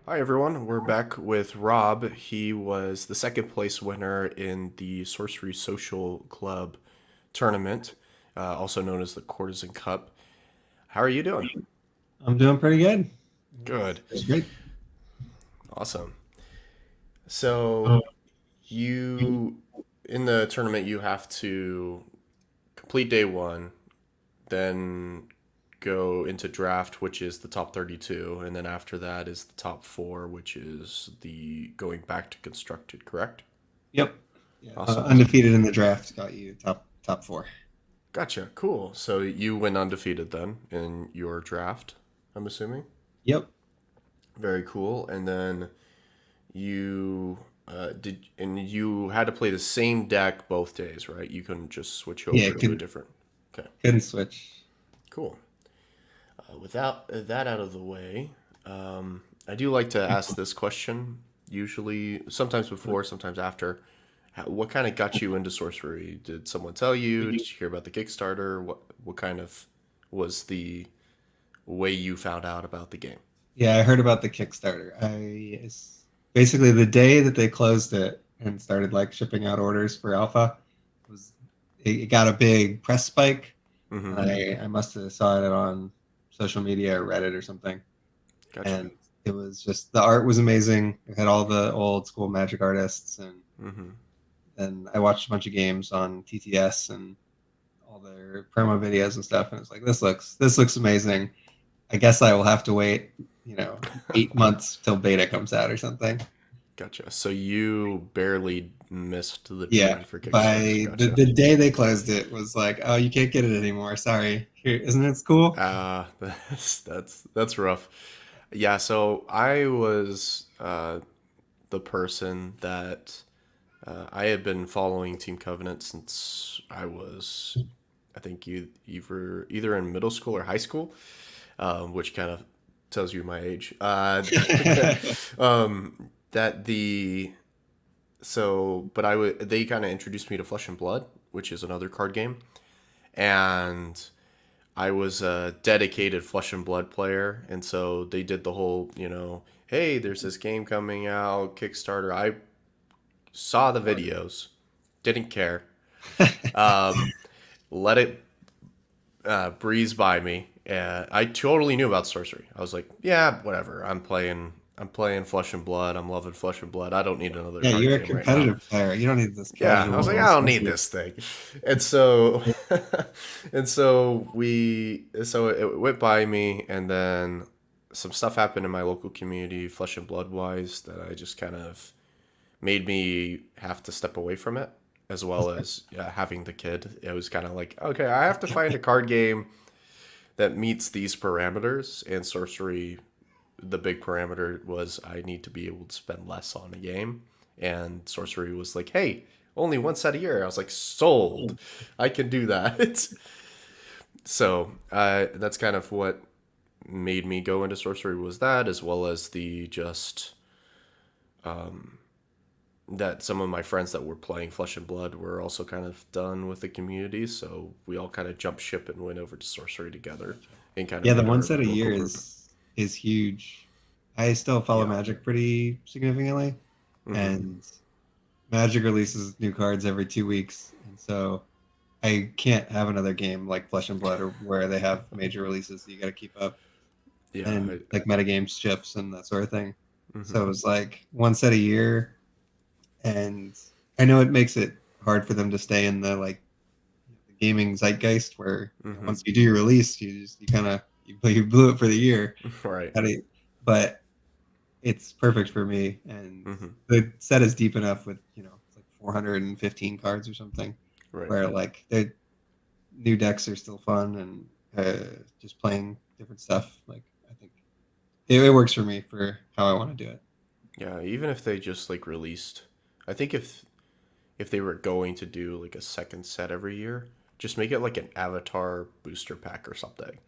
Hi everyone, we're back with Rob. He was the second place winner in the Sorcery Social Club tournament, also known as the Courtesan Cup. How are you doing? I'm doing pretty good. Good. It's great. Awesome. So you in the tournament you have to complete day one, then go into draft, which is the top 32, and then after that is the top four, which is the going back to constructed, correct? Yep. Yeah. Awesome. Undefeated in the draft got you top four. Gotcha. Cool. So you went undefeated then in your draft, I'm assuming. Yep. Very cool. And then and you had to play the same deck both days, right? You couldn't just switch Yeah. over to a different. Okay. Couldn't switch. Cool. Without that out of the way, I do like to ask this question. Usually, sometimes before, sometimes after. What kind of got you into sorcery? Did someone tell you? Did you hear about the Kickstarter? What kind of was the way you found out about the game? Yeah, I heard about the Kickstarter. Basically the day that they closed it and started like shipping out orders for alpha was it got a big press spike, Mm-hmm. and I must have saw it on social media or Reddit or something, Gotcha. and it was just the art was amazing. It had all the old school magic artists, Mm-hmm. and I watched a bunch of games on TTS and all their promo videos and stuff, and it's like this looks amazing. I guess I will have to wait, 8 months till beta comes out or something. Gotcha. So you barely missed the Yeah, deadline for Kickstarter. by the, Gotcha. the day they closed it was like, oh, you can't get it anymore. Sorry. Here, isn't it cool? That's rough. Yeah. So I was the person that I had been following Team Covenant since I think either in middle school or high school, which kind of tells you my age. That the so, but I would they kind of introduced me to Flesh and Blood, which is another card game, and I was a dedicated Flesh and Blood player, and so they did the whole, hey, there's this game coming out, Kickstarter. I saw the videos, didn't care, um, let it breeze by me. I totally knew about sorcery. I was like, yeah, whatever. I'm playing Flesh and Blood. I'm loving Flesh and Blood. I don't need another Yeah, card you're a game right now. competitive player. You don't need this Yeah, I was like, casual I don't need sorcery. this thing, and so, so it went by me, and then some stuff happened in my local community, Flesh and Blood wise, that I just kind of made me have to step away from it, as well as having the kid. It was kind of like, okay, I have to find a card game that meets these parameters, and sorcery, the big parameter was I need to be able to spend less on a game, and sorcery was like, hey, only one set a year. I was like, sold. I can do that. So that's kind of what made me go into sorcery was that, as well as the just that some of my friends that were playing Flesh and Blood were also kind of done with the community, so we all kind of jumped ship and went over to sorcery together and kind of Yeah, the made one our set a local year group. is huge. I still follow Yeah. Magic pretty significantly, Mm-hmm. and Magic releases new cards every 2 weeks, and so I can't have another game like Flesh and Blood or where they have major releases. So you got to keep up, Yeah. and like metagames shifts and that sort of thing. Mm-hmm. So it was like one set a year, and I know it makes it hard for them to stay in the like the gaming zeitgeist where Mm-hmm. once you do your release, you kind of you blew it for the year. Right. How do you, but it's perfect for me, and Mm-hmm. the set is deep enough with it's like 415 cards or something, Right. where like the new decks are still fun, and just playing different stuff. Like I think it works for me for how I want to do it. Yeah. Even if they just like released, I think if they were going to do like a second set every year, just make it like an Avatar booster pack or something,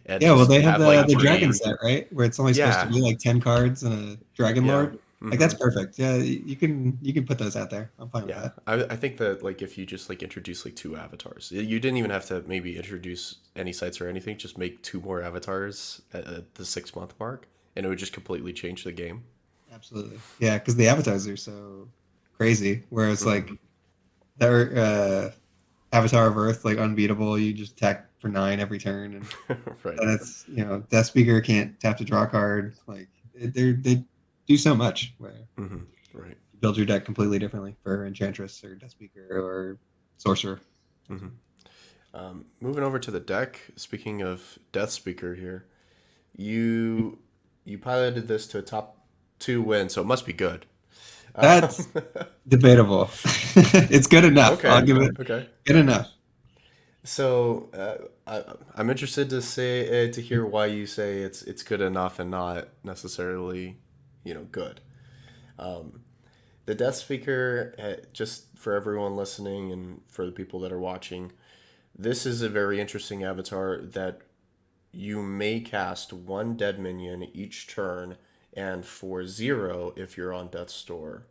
and Yeah, well, just they have have the like the dragon three. set, right? Where it's only supposed to Yeah. be like 10 cards and a dragon Yeah. lord. Like Mm-hmm. that's perfect. Yeah, you can put those out there. I'm fine with Yeah, that. I think that like if you just like introduce like two avatars, you didn't even have to maybe introduce any sites or anything. Just make two more avatars at the 6 month mark, and it would just completely change the game. Absolutely. Yeah, because the avatars are so crazy. Whereas Hmm. like their Avatar of Earth, like unbeatable. You just attack for 9 every turn, and Right. then it's Deathspeaker can't tap to draw a card. Like they do so much. Where Hmm. Right. you build your deck completely differently for Enchantress or Deathspeaker or Sorcerer. Hmm. Moving over to the deck. Speaking of Death Speaker here, you you piloted this to a top 2 win, so it must be good. Um, That's debatable. It's good enough. I'll okay. give it Okay. good enough. So I'm interested to say to hear why you say it's good enough and not necessarily, good. Um, the Death Speaker, just for everyone listening and for the people that are watching, this is a very interesting avatar that you may cast one dead minion each turn, and for 0 if you're on Death's Door.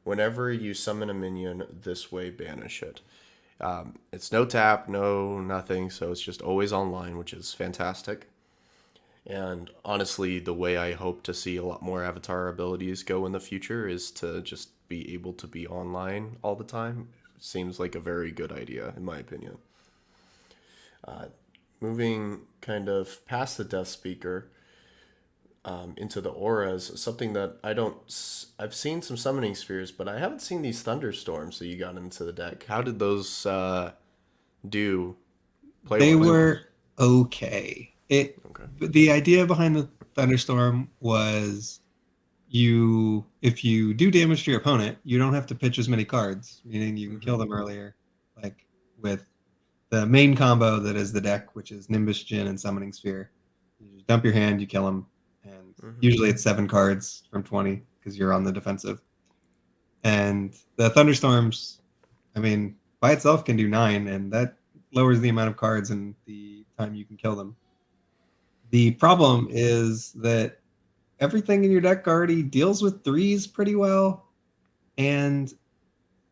Whenever you summon a minion this way, banish it. It's no tap, no nothing, so it's just always online, which is fantastic. And honestly, the way I hope to see a lot more avatar abilities go in the future is to just be able to be online all the time. Seems like a very good idea, in my opinion. Moving kind of past the Death Speaker, into the auras, something that I've seen some summoning spheres, but I haven't seen these thunderstorms that you got into the deck. How did those do play They wise? were okay. Okay. The idea behind the thunderstorm was if you do damage to your opponent, you don't have to pitch as many cards, meaning you can Mm-hmm. kill them earlier. Like with the main combo that is the deck, which is Nimbus Djinn and Summoning Sphere. You just dump your hand, you kill them, and Mm-hmm. usually it's 7 cards from 20 because you're on the defensive. And the thunderstorms, I mean, by itself can do 9, and that lowers the amount of cards and the time you can kill them. The problem is that everything in your deck already deals with threes pretty well, and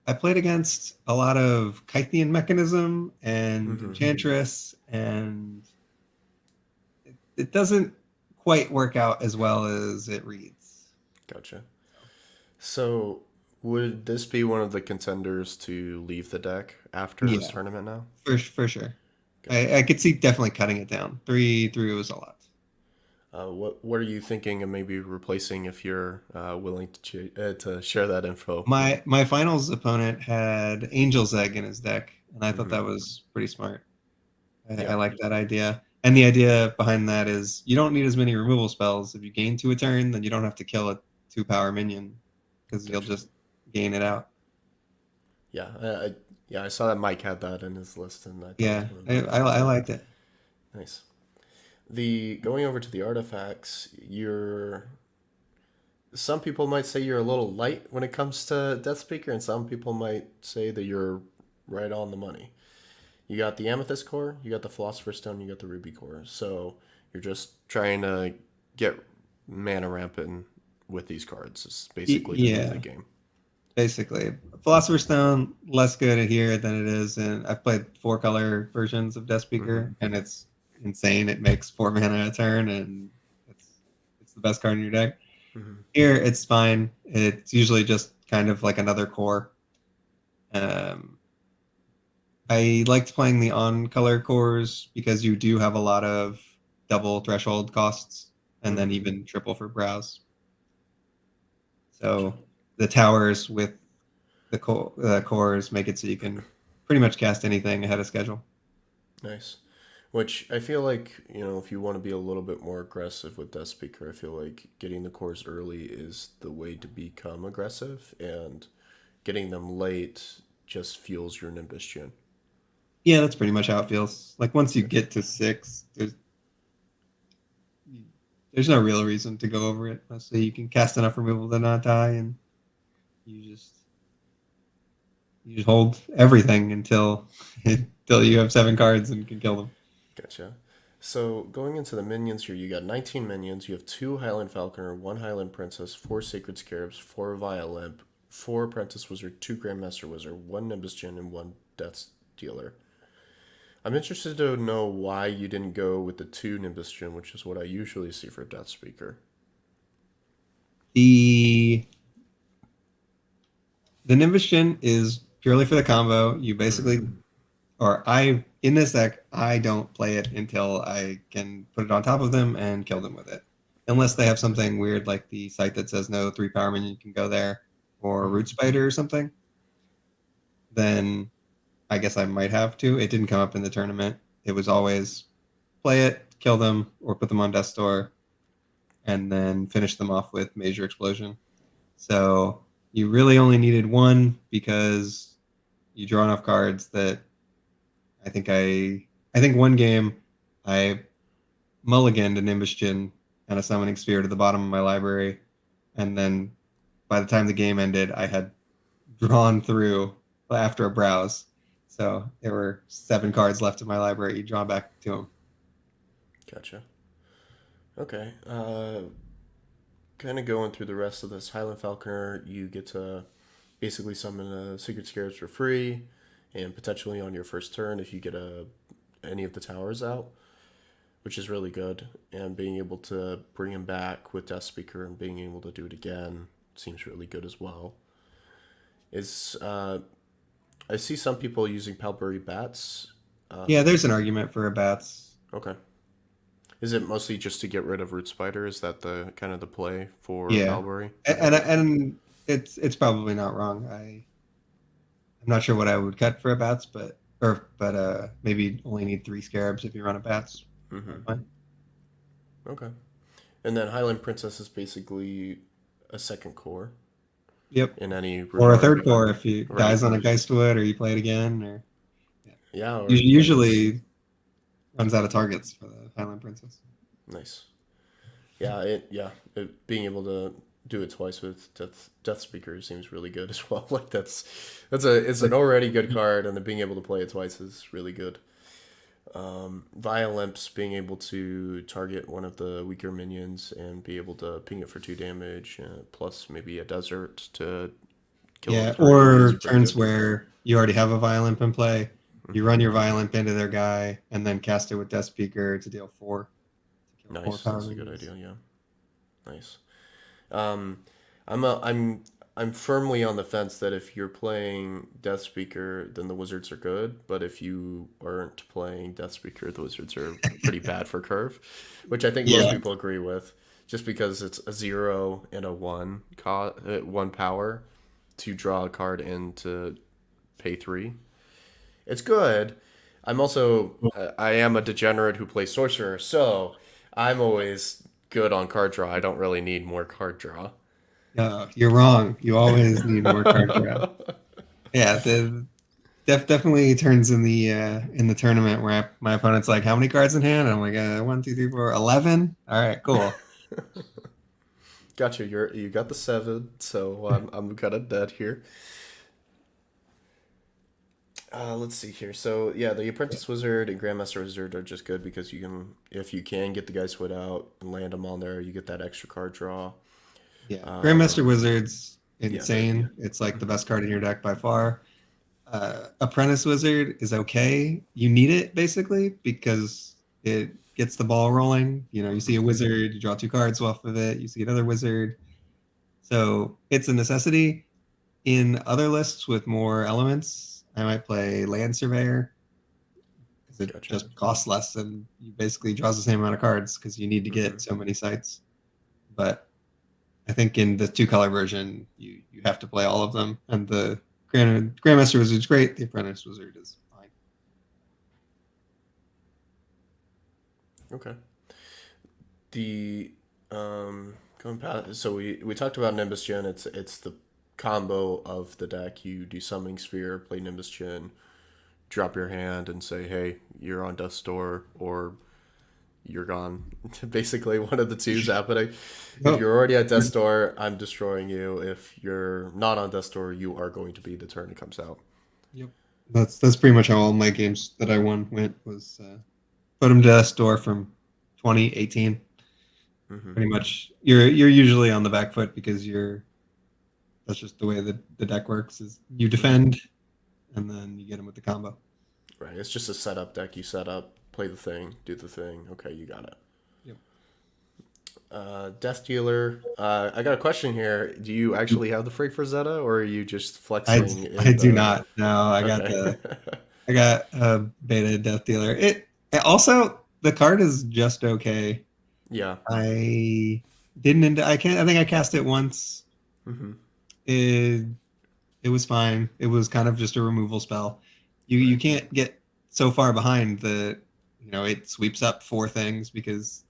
I played against a lot of Kythian Mechanism and Mm-hmm. Enchantress, and it doesn't quite work out as well as it reads. Gotcha. So, would this be one of the contenders to leave the deck after this Yeah, tournament now? for sure. Gotcha. I could see definitely cutting it down. Three was a lot. What are you thinking of maybe replacing if you're willing to share that info? My finals opponent had Angel's Egg in his deck, and I thought Mm-hmm. that was pretty smart. I Yeah. like that idea. And the idea behind that is you don't need as many removal spells. If you gain 2 a turn, then you don't have to kill a 2-power minion because you'll Gotcha. just gain it out. Yeah. Yeah. I saw that Mike had that in his list, and I thought Yeah, that was I awesome. liked it. Nice. The going over to the artifacts, some people might say you're a little light when it comes to Death Speaker, and some people might say that you're right on the money. You got the Amethyst core, you got the Philosopher's Stone, you got the Ruby core. So you're just trying to get mana rampant with these cards. It's basically the name of the Yeah, game. basically. Philosopher's Stone, less good here than it is. And I've played 4-color versions of Mm-hmm. Deathspeaker, and it's insane. It makes 4 mana a turn, and it's, it's the best card in your deck. Mm-hmm. Here, it's fine. It's usually just kind of like another core. Um, I liked playing the on color cores because you do have a lot of double threshold costs and then Mm-hmm. even triple for browse. Gotcha. So the towers with the cores make it so you can pretty much cast anything ahead of schedule. Nice. Which I feel like, if you want to be a little bit more aggressive with Death Speaker, I feel like getting the cores early is the way to become aggressive, and getting them late just fuels your Nimbus Gen. Yeah, that's pretty much how it feels. Like once you Nice. get to 6, there's no real reason to go over it. So you can cast enough removal to not die, and you just you just hold everything until you have 7 cards and can kill them. Gotcha. So going into the minions here, you got 19 minions. You have 2 Highland Falconer, 1 Highland Princess, 4 Sacred Scarabs, 4 Violimp, 4 Apprentice Wizard, 2 Grandmaster Wizard, 1 Nimbus Gen, and 1 Death Dealer. I'm interested to know why you didn't go with the 2 Nimbus Gen, which is what I usually see for Death Speaker. The Nimbus Chin is purely for the combo. You basically, or I in this deck, I don't play it until I can put it on top of them and kill them with it. Unless they have something weird like the site that says no 3 power minion can go there, or Root Spider or something, then I guess I might have to. It didn't come up in the tournament. It was always play it, kill them, or put them on Death Store, and then finish them off with Major Explosion. So you really only needed one because you draw enough cards that I think one game I mulliganed a Nimbus Jin and a Summoning Sphere to the bottom of my library, and then by the time the game ended, I had drawn through after a browse. So there were 7 cards left in my library. You draw back to them. Gotcha. Okay. Kind of going through the rest of this Highland Falconer, you get to basically summon Secret Scarabs for free, and potentially on your first turn if you get any of the towers out, which is really good. And being able to bring him back with Deathspeaker and being able to do it again seems really good as well. Is I see some people using Palbury Bats. Yeah, there's an argument for a bats. Okay. Is it mostly just to get rid of Root Spider? Is that the kind of the play for Yeah, Palbury? and it's probably not wrong. I'm not sure what I would cut for a bats, but maybe only need 3 scarabs if you run a bats. Fine. Okay. And then Highland Princess is basically a second core Yep. in any Or a regard. third core if you Right. dies on a Geistwood or you play it again, or yeah. Yeah, or Usually runs out of targets for the Highland Princess. nice. Being able to do it twice with Death Speaker seems really good as well. Like it's an already good card, and then being able to play it twice is really good. Violimps being able to target one of the weaker minions and be able to ping it for 2 damage, plus maybe a desert to kill Yeah, it directly is or pretty turns good. where you already have a Violimp in play. You run your Violimp into their guy and then cast it with Deathspeaker to deal 4. To kill 4 Nice, power that's a good minions. idea. Yeah, nice. Um, I'm firmly on the fence that if you're playing Death Speaker, then the wizards are good. But if you aren't playing Death Speaker, the wizards are pretty bad for curve, which I think most Yeah. people agree with. Just because it's a 0 and a 1 power to draw a card and to pay 3. It's good. I am a degenerate who plays Sorcerer, so I'm always good on card draw. I don't really need more card draw. No, you're wrong. You always need more card draw. Yeah, the definitely turns in the tournament where my opponent's like, "How many cards in hand?" And I'm like, 1, 2, 3, 4, 11. All right, cool. Gotcha. You got the 7, so I'm kind of dead here. Let's see here. So yeah, the Apprentice Wizard and Grandmaster Wizard are just good because if you can get the guys put out and land them on there, you get that extra card draw. Yeah, Grandmaster Um, Wizard's yeah, they're insane. It's like the best card in your deck by far. Apprentice Wizard is okay. You need it basically because it gets the ball rolling. You know, you see a wizard, you draw 2 cards off of it. You see another wizard, so it's a necessity. In other lists with more elements, I might play Land Surveyor because it gotcha. just costs less and you basically draws the same amount of cards because you need to get so many sites. But I think in the 2-color version, you have to play all of them, and the Grandmaster Wizard is great. The Apprentice Wizard is fine. Okay. The going past, so we talked about Nimbus Gen. It's the combo of the deck. You do Summoning Sphere, play Nimbus Gen, drop your hand, and say, "Hey, you're on Death Store," or you're gone. Basically, one of the two's happening. If Oh, you're already at Death Store, I'm destroying you. If you're not on Death Store, you are going to be the turn it comes out. yep. That's pretty much how all my games that I won went was put them to a store from 2018. Hmm. Pretty much, you're usually on the back foot because that's just the way the deck works. Is you Hmm. defend and then you get them with the combo. Right. It's just a setup deck. You set up, play the thing, do the thing. Okay, you got it. Yep. Death Dealer. I got a question here. Do you actually have the Frig for Zeta, or are you just I flexing I in do the? not. No, Okay. I got a beta Death Dealer. It also the card is just okay. Yeah. I didn't end. I can't. I think I cast it once. Hmm. It it was fine. It was kind of just a removal spell. You Right. can't get so far behind the. It sweeps up four things because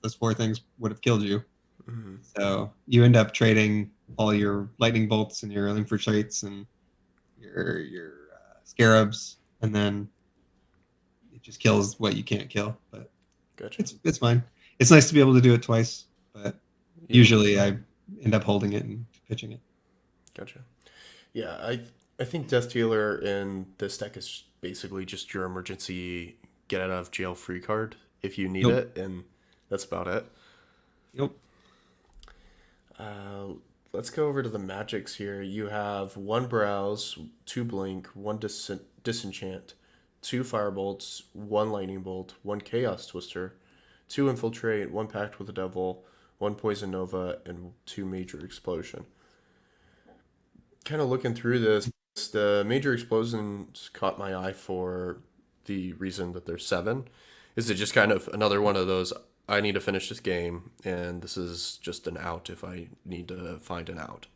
those four things would have killed you. Hmm. So you end up trading all your lightning bolts and your infiltrates and your scarabs, and then it just kills what you can't kill. But Gotcha. it's fine. It's nice to be able to do it twice, but Yeah. usually I end up holding it and pitching it. Gotcha. Yeah. I think Death Dealer in this deck is basically just your emergency get out of jail free card if you need Yep. it, and that's about it. Yep. Uh, let's go over to the magics here. You have one browse, two blink, one disenchant, two firebolts, one lightning bolt, one chaos twister, two infiltrate, one pact with the devil, one poison nova, and two major explosion. Kind of looking through this, the major explosions caught my eye for the reason that there's seven. Is it just kind of another one of those? I need to finish this game, and this is just an out if I need to find an out.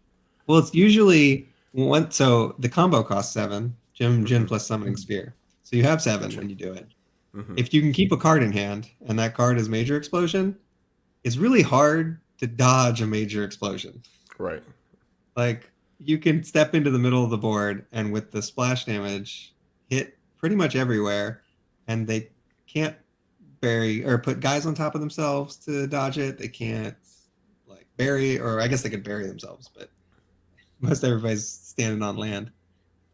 Well, it's usually one. So the combo costs seven. Gem Mm-hmm. plus summoning sphere. So you have seven Gotcha. when you do it. Mm-hmm. If you can keep a card in hand, and that card is major explosion, it's really hard to dodge a major explosion. Right. Like you can step into the middle of the board and with the splash damage hit pretty much everywhere, and they can't bury or put guys on top of themselves to dodge it. They can't like bury, or I guess they could bury themselves, but most everybody's standing on land.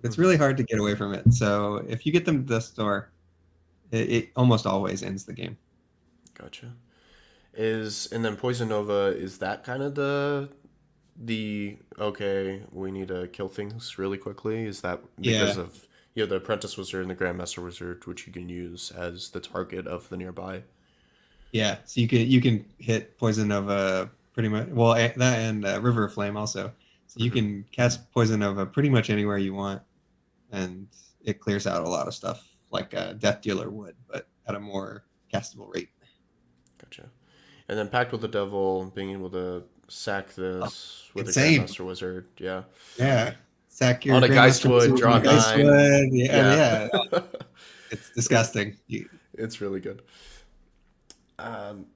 But it's Mm-hmm. really hard to get away from it. So if you get them to the store, it almost always ends the game. Gotcha. Is and then poison nova, is that kind of the okay, we need to kill things really quickly? Is that because Yeah, of the apprentice wizard and the grandmaster wizard, which you can use as the target of the nearby? yeah. So you can hit Poison Nova pretty much. Well, that and River of Flame also. So you Hmm. can cast Poison Nova pretty much anywhere you want, and it clears out a lot of stuff like Death Dealer would, but at a more castable rate. Gotcha. And then pact with the devil, being able to sack Oh, this with a insane. grandmaster wizard. Yeah. Yeah. Sack your On a Grandmaster Geistwood, Wizard draw with nine. Icewood. Yeah, Yeah. yeah. It's disgusting. It's really good. Um,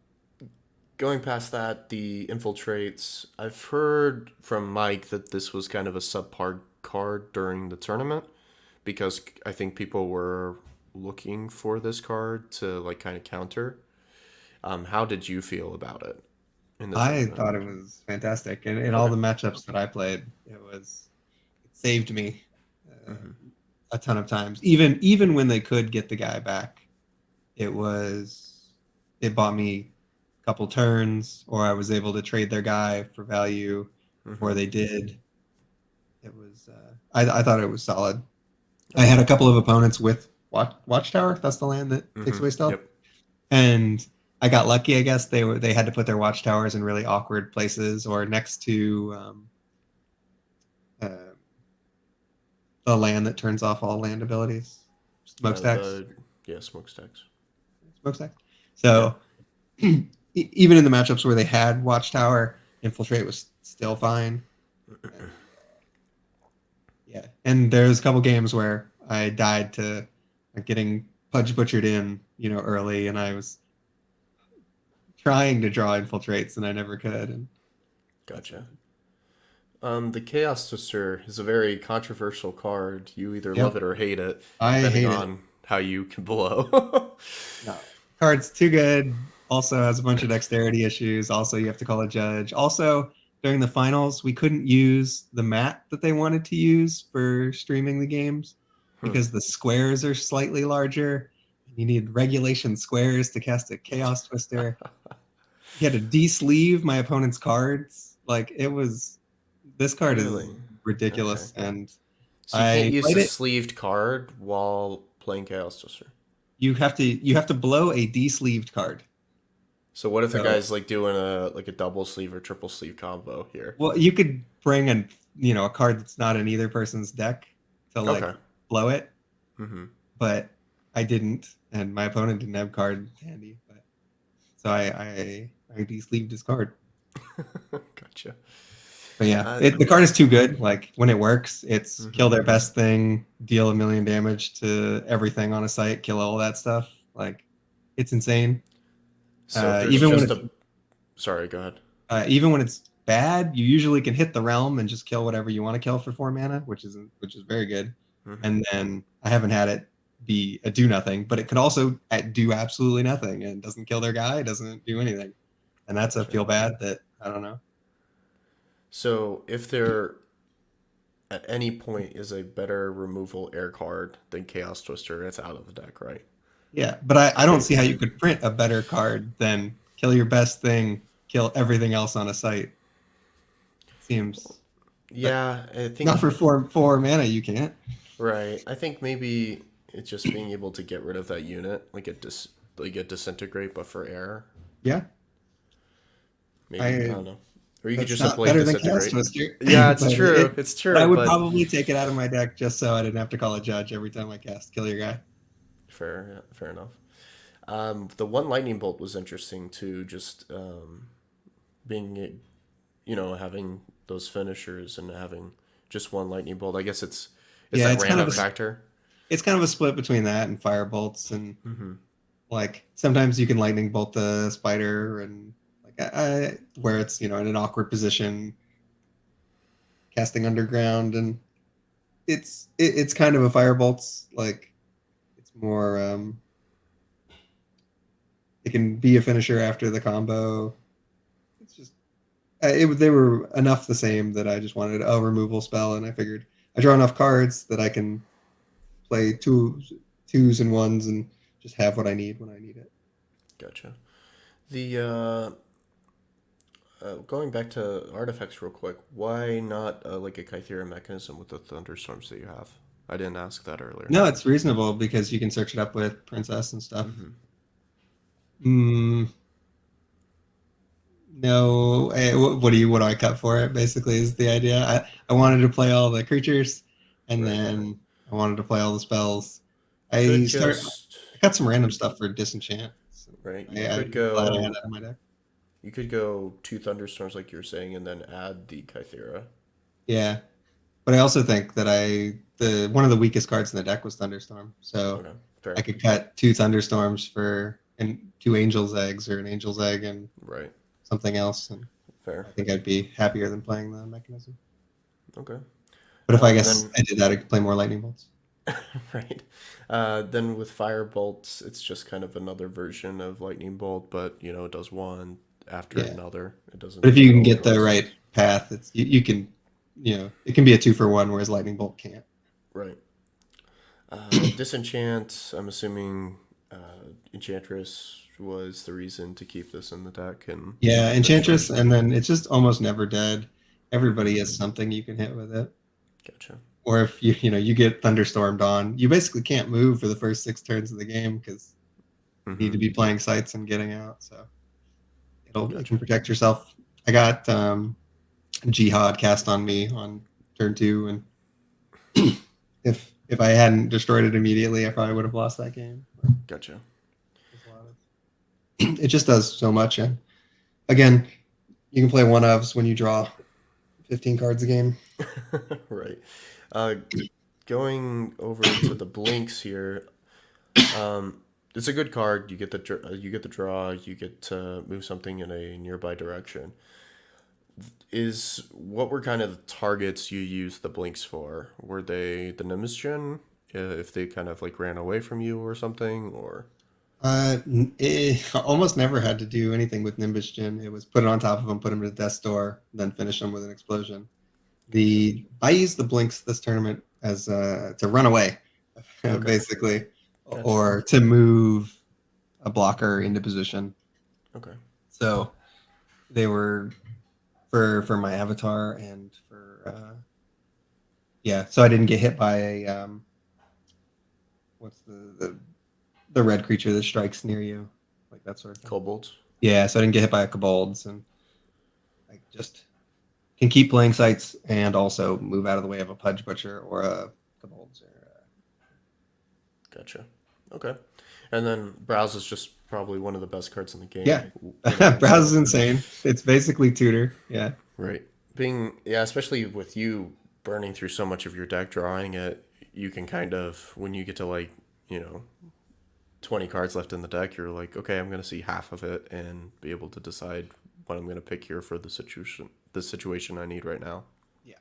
Going past that, the infiltrates. I've heard from Mike that this was kind of a subpar card during the tournament because I think people were looking for this card to like kind of counter. How did you feel about it in the I tournament? thought it was fantastic, and in all Okay. the matchups that I played, it saved me uh, Hmm. a ton of times. Even when they could get the guy back, it was it bought me a couple turns, or I was able to trade their guy for value before Hmm. they did. It was I thought it was solid. I Okay. had a couple of opponents with Watchtower. That's the land that takes Hmm. away stealth, Yep. and I got lucky. I guess they had to put their watchtowers in really awkward places or next to uh, a land that turns off all land abilities, smokestacks, The yeah smokestacks. smokestacks. Yeah. So even in the matchups where they had watchtower, infiltrate was still fine. And yeah, and there's a couple games where I died to getting Pudge butchered in, early, and I was trying to draw infiltrates and I never could, and that's Gotcha. happened. The Chaos Twister is a very controversial card. You either love Yep, it or hate it, I depending hate it. on how you can blow. No, card's too good. Also has a bunch of dexterity issues. Also, you have to call a judge. Also, during the finals, we couldn't use the mat that they wanted to use for streaming the games Hmm. because the squares are slightly larger. You need regulation squares to cast a Chaos Twister. You had to de-sleeve my opponent's cards. Like it was, this card Really? is Okay. ridiculous, and So you can't I use played the it. sleeved card while playing Chaos Twister. You have to blow a de-sleeved card. So what if a So, guy's like doing a double sleeve or triple sleeve combo here? well, you could bring a card that's not in either person's deck to Okay. like blow it, Mm-hmm. but I didn't, and my opponent didn't have card handy. But so I de-sleeved his card. Gotcha. But yeah, Uh, the card is too good. Like when it works, it's mhm. kill their best thing, deal 1 million damage to everything on a site, kill all that stuff. Like it's insane. So if there's Even when just it's a, sorry, go ahead. even when it's bad, you usually can hit the realm and just kill whatever you want to kill for 4 mana, which is very good. Mm-hmm. And then I haven't had it be a do nothing, but it could also do absolutely nothing and doesn't kill their guy, doesn't do anything, and that's a Gotcha. feel bad that I don't know. So if there at any point is a better removal air card than Chaos Twister, it's out of the deck, right? Yeah, but I don't see how you could print a better card than kill your best thing, kill everything else on a site. It seems, but Yeah, I not think for four mana. You can't. right. I think maybe it's just being able to get rid of that unit, like a disintegrate, but for air. Yeah, Maybe I I don't know. Or you could that's just not simply better than Chaos disintegrate. Twister, Yeah, it's but true. it. It's But I true, would but probably take it out of my deck just so I didn't have to call a judge every time I cast kill your guy. fair, yeah, fair enough. The one lightning bolt was interesting too, just being, having those finishers and having just one lightning bolt. I guess it's Yeah, that random factor. it's kind of a split between that and fire bolts, and Mm-hmm. like sometimes you can lightning bolt the spider, and like where it's in an awkward position casting underground, and it's kind of a firebolts. Like it's more it can be a finisher after the combo. It's just they were enough the same that I just wanted a removal spell, and I figured I draw enough cards that I can play twos and ones and just have what I need when I need it. Gotcha. The going back to artifacts real quick, why not like a Kythera mechanism with the thunderstorms that you have? I didn't ask that earlier. No, it's reasonable because you can search it up with princess and stuff. Mm-hmm. Mm, no, what do I cut for it? Basically, is the idea. I wanted to play all the creatures, and Right. then I wanted to play all the spells. You could just I got some random stuff for disenchant. So right. I'm glad I had that in my deck. You could go two thunderstorms like you were saying, and then add the Kythera. Yeah, but I also think that the one of the weakest cards in the deck was Thunderstorm, so Okay, I fair. could cut two Thunderstorms for and two Angel's Eggs or an Angel's Egg and Right, something else, and fair. I think I'd be happier than playing the mechanism. Okay. But if I guess Then I did that, I could play more Lightning Bolts. right. Then with fire bolts, it's just kind of another version of lightning bolt, but it does one after Yeah, another. It but if doesn't you can go get the twice. right path, you can it can be a 2-for-1, whereas Lightning Bolt can't. Right. Disenchant. I'm assuming Enchantress was the reason to keep this in the deck, and Yeah, Thunderstorm. Enchantress, and then it's just almost never dead. Mm-hmm. Everybody has something you can hit with it. Gotcha. Or if you get thunderstormed on, you basically can't move for the first 6 turns of the game because you need Mm-hmm. to be playing sites and getting out. So it can Gotcha. protect yourself. I got Jihad cast on me on turn 2, and if I hadn't destroyed it immediately, I probably would have lost that game. Gotcha. There's a lot of it just does so much, and again, you can play one ofs when you draw 15 cards a game. Right. Uh, Going over to the blinks here. Um, it's a good card. You get the draw. You get to move something in a nearby direction. Is what were kind of the targets you used the blinks for? Were they the Nimbus Gen? If they kind of like ran away from you or something, or It almost never had to do anything with Nimbus Gen. It was put it on top of them, put them to death's door, then finish them with an explosion. gotcha. I used the blinks this tournament as to run away, Okay, basically, gotcha. or to move a blocker into position. Okay, So they were for my avatar and for yeah. So I didn't get hit by a what's the red creature that strikes near you, like that sort of thing. Kobolds. Yeah, so I didn't get hit by a kobolds, and I just can keep playing sites and also move out of the way of a pudge butcher or a kobolds. Gotcha. Okay. And then browse is just probably one of the best cards in the game. Yeah, Whenever you browse get is it. insane. It's basically tutor. Yeah, Right. Being yeah, especially with you burning through so much of your deck, drawing it, you can kind of when you get to like, you know, 20 cards left in the deck, you're like, okay, I'm gonna see half of it and be able to decide what I'm gonna pick here for the situation I need right now. yeah,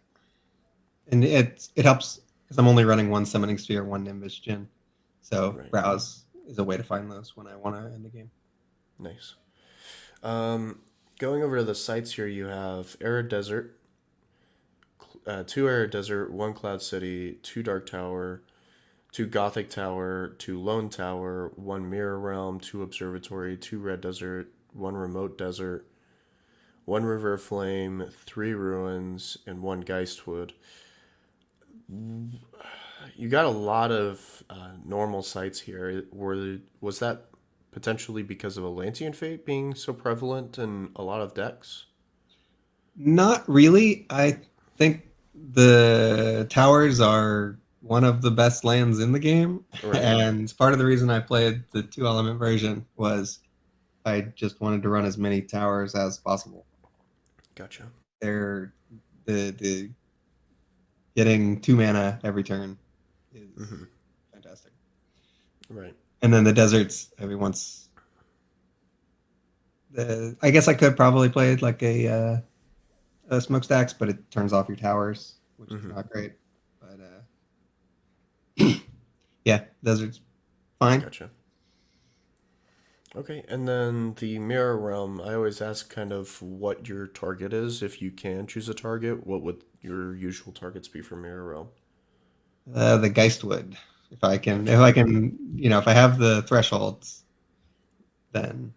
and it helps because I'm only running one summoning sphere, one Nimbus Gin, so Right. browse is a way to find those when I want to end the game. Nice. Um, Going over to the sites here, you have Arid Desert, two Arid Desert, one Cloud City, two Dark Tower, two Gothic Tower, two Lone Tower, one Mirror Realm, two Observatory, two Red Desert, one Remote Desert, one River of Flame, three Ruins, and one Geistwood. You got a lot of normal sites here. Was that potentially because of Atlantean Fate being so prevalent in a lot of decks? Not really. I think the towers are one of the best lands in the game, Right. and part of the reason I played the two element version was I just wanted to run as many towers as possible. Gotcha. They're the getting 2 mana every turn is Hmm. fantastic. Right. And then the deserts every once. I guess I could probably play it like a smokestacks, but it turns off your towers, which is Hmm. not great. But yeah, deserts fine. Gotcha. Okay, and then the Mirror Realm, I always ask kind of what your target is. If you can choose a target, what would your usual targets be for Mirror Realm? The Geistwood, if Gotcha. I can, if I have the thresholds, then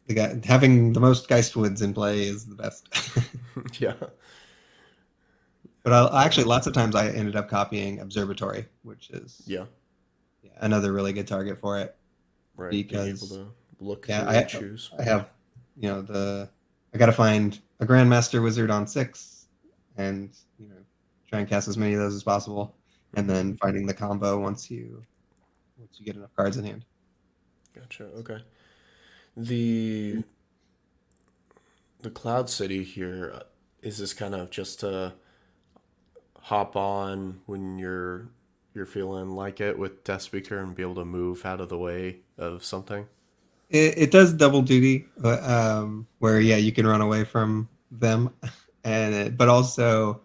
the guy having the most Geistwoods in play is the best. Yeah. But actually, lots of times I ended up copying Observatory, which is Yeah. yeah, another really good target for it Right. Being able because to look yeah, through and choose. I have the I got to find a Grandmaster Wizard on 6, and try and cast as many of those as possible, and Hmm. then finding the combo once you get enough cards in hand. Gotcha. Okay. The the Cloud City here is this kind of just to hop on when you're feeling like it with Deathspeaker and be able to move out of the way of something. It does double duty, where yeah, you can run away from them, but also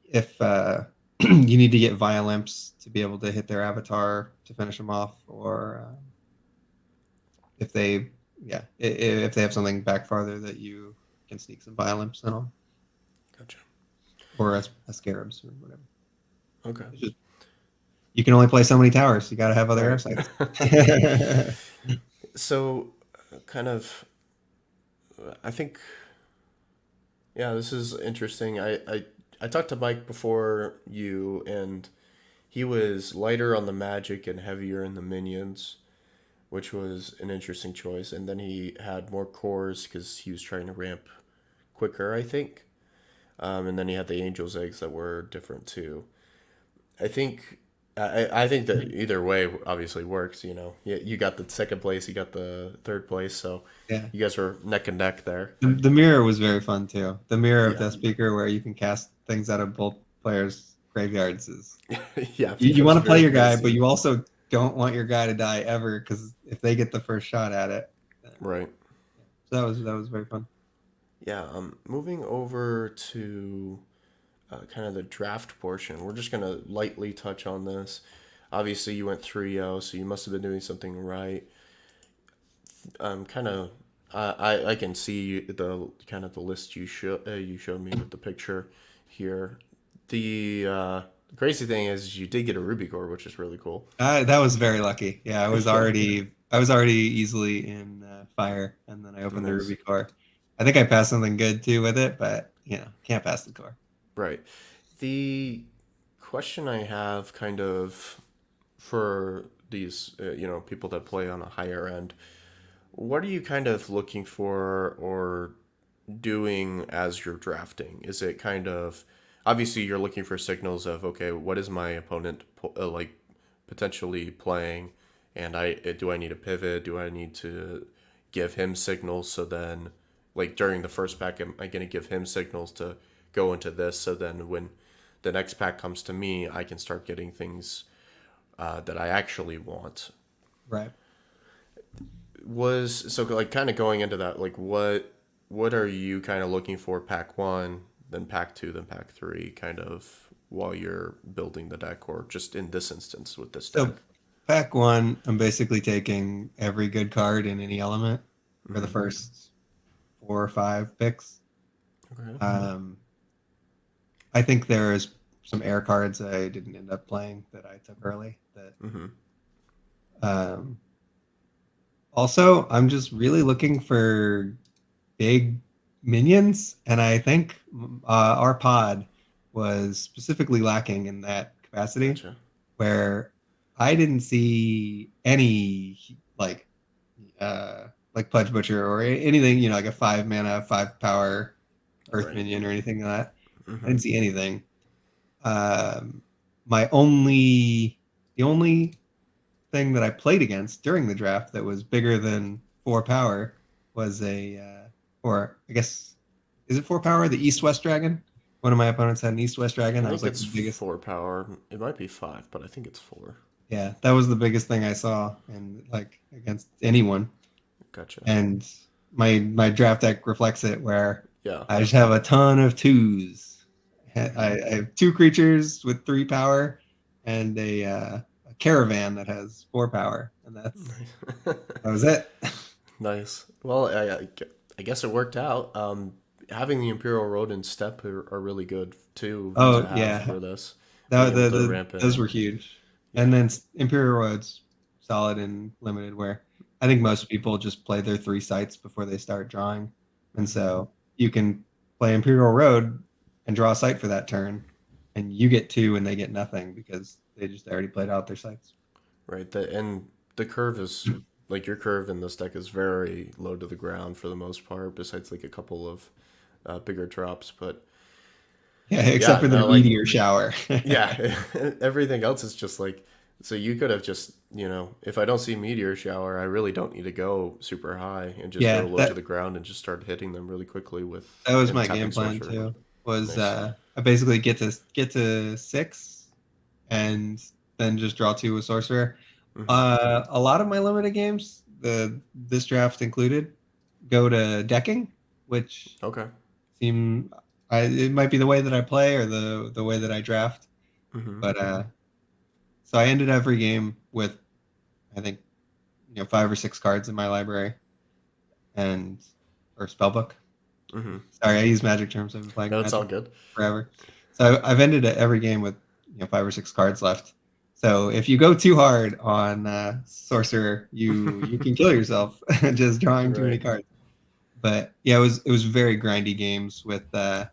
if you need to get Violimps to be able to hit their avatar to finish them off, or if they if they have something back farther that you can sneak some Violimps in them, Gotcha. or a Scarabs or whatever. Okay. It's just you can only play so many towers. You got to have other air Right. sites. So, kind of, I think, yeah, this is interesting. I talked to Mike before you, and he was lighter on the magic and heavier in the minions, which was an interesting choice. And then he had more cores because he was trying to ramp quicker, I think. And then he had the angel's eggs that were different too. I think I think that either way obviously works. You got the second place, you got the third place, so Yeah. you guys were neck and neck there. The mirror was very fun too. The mirror of Yeah, Deathspeaker, where you can cast things out of both players' graveyards, is yeah, you that was want to play very your cool to guy, but see. you also don't want your guy to die ever because if they get the first shot at it, then Right. so that was very fun. Yeah. Moving over to kind of the draft portion, we're just gonna lightly touch on this. Obviously, you went 3-0, so you must have been doing something right. Kind of, I can see the kind of the list you showed me with the picture here. The crazy thing is you did get a Ruby core, which is really cool. That was very lucky. Yeah, I was already easily in fire, and then I opened the Nice. Ruby core. I think I passed something good too with it, but can't pass the core. Right. The question I have kind of for these people that play on a higher end, What are you kind of looking for or doing as you're drafting? Is it kind of obviously you're looking for signals of okay, what is my opponent like potentially playing, and do I need a pivot? Do I need to give him signals so then like during the first pack am I going to give him signals to go into this so then when the next pack comes to me, I can start getting things that I actually want. Right. Was so like kind of going into that like what are you kind of looking for pack one, then pack two, then pack three, kind of while you're building the deck, or just in this instance with this So deck? pack one, I'm basically taking every good card in any element for the Mm-hmm. first 4 or 5 picks. Okay. Um, I think there is some air cards I didn't end up playing that I took early. That Mm-hmm. um, also, I'm just really looking for big minions, and I think our pod was specifically lacking in that capacity, Gotcha. where I didn't see any like Pledge Butcher or anything, like a 5 mana, 5 power Earth Right. minion or anything like that. I Mm-hmm. didn't see anything. Um, my only the only thing that I played against during the draft that was bigger than 4 power was or I guess, is it 4 power? The East West Dragon. One of my opponents had an East West Dragon. I That was think like the it's biggest. 4 power. It might be five, but I think it's four. Yeah, that was the biggest thing I saw, and like against anyone. Gotcha. And my draft deck reflects it, where Yeah. I just have a ton of twos. Mm-hmm. I have 2 creatures with 3 power, and a caravan that has 4 power, and Nice. that was it. Nice. Well, I guess it worked out. Having the Imperial Road and Step are really good too to Oh have yeah, for this. Being that able to ramp those in. were huge. And Yeah. then Imperial Roads, solid and limited, where I think most people just play their 3 sites before they start drawing, and Mm-hmm. so you can play Imperial Road and draw a site for that turn, and you get 2 and they get nothing because they just already played out their sites. Right. The curve is like your curve in this deck is very low to the ground for the most part, besides like a couple of bigger drops. But Yeah, except yeah, for the no, like meteor shower. yeah, everything else is just like so you could have just if I don't see meteor shower, I really don't need to go super high and just go Yeah, low to the ground and just start hitting them really quickly with that was and my tapping game plan sorcerer. too. Was Nice. I basically get to 6 and then just draw 2 with sorcerer. Mm-hmm. A lot of my limited games, the this draft included, go to decking, which Okay. seem it might be the way that I play or the way that I draft, Mm-hmm. but so I ended every game with, I think, 5 or 6 cards in my library, and or spellbook. Mm-hmm. Sorry, I use magic terms. I've been playing No, it's all magic good. forever. So I've ended every game with 5 or 6 cards left. So if you go too hard on sorcerer, you can kill yourself just drawing too many Right. cards. But yeah, it was very grindy games with the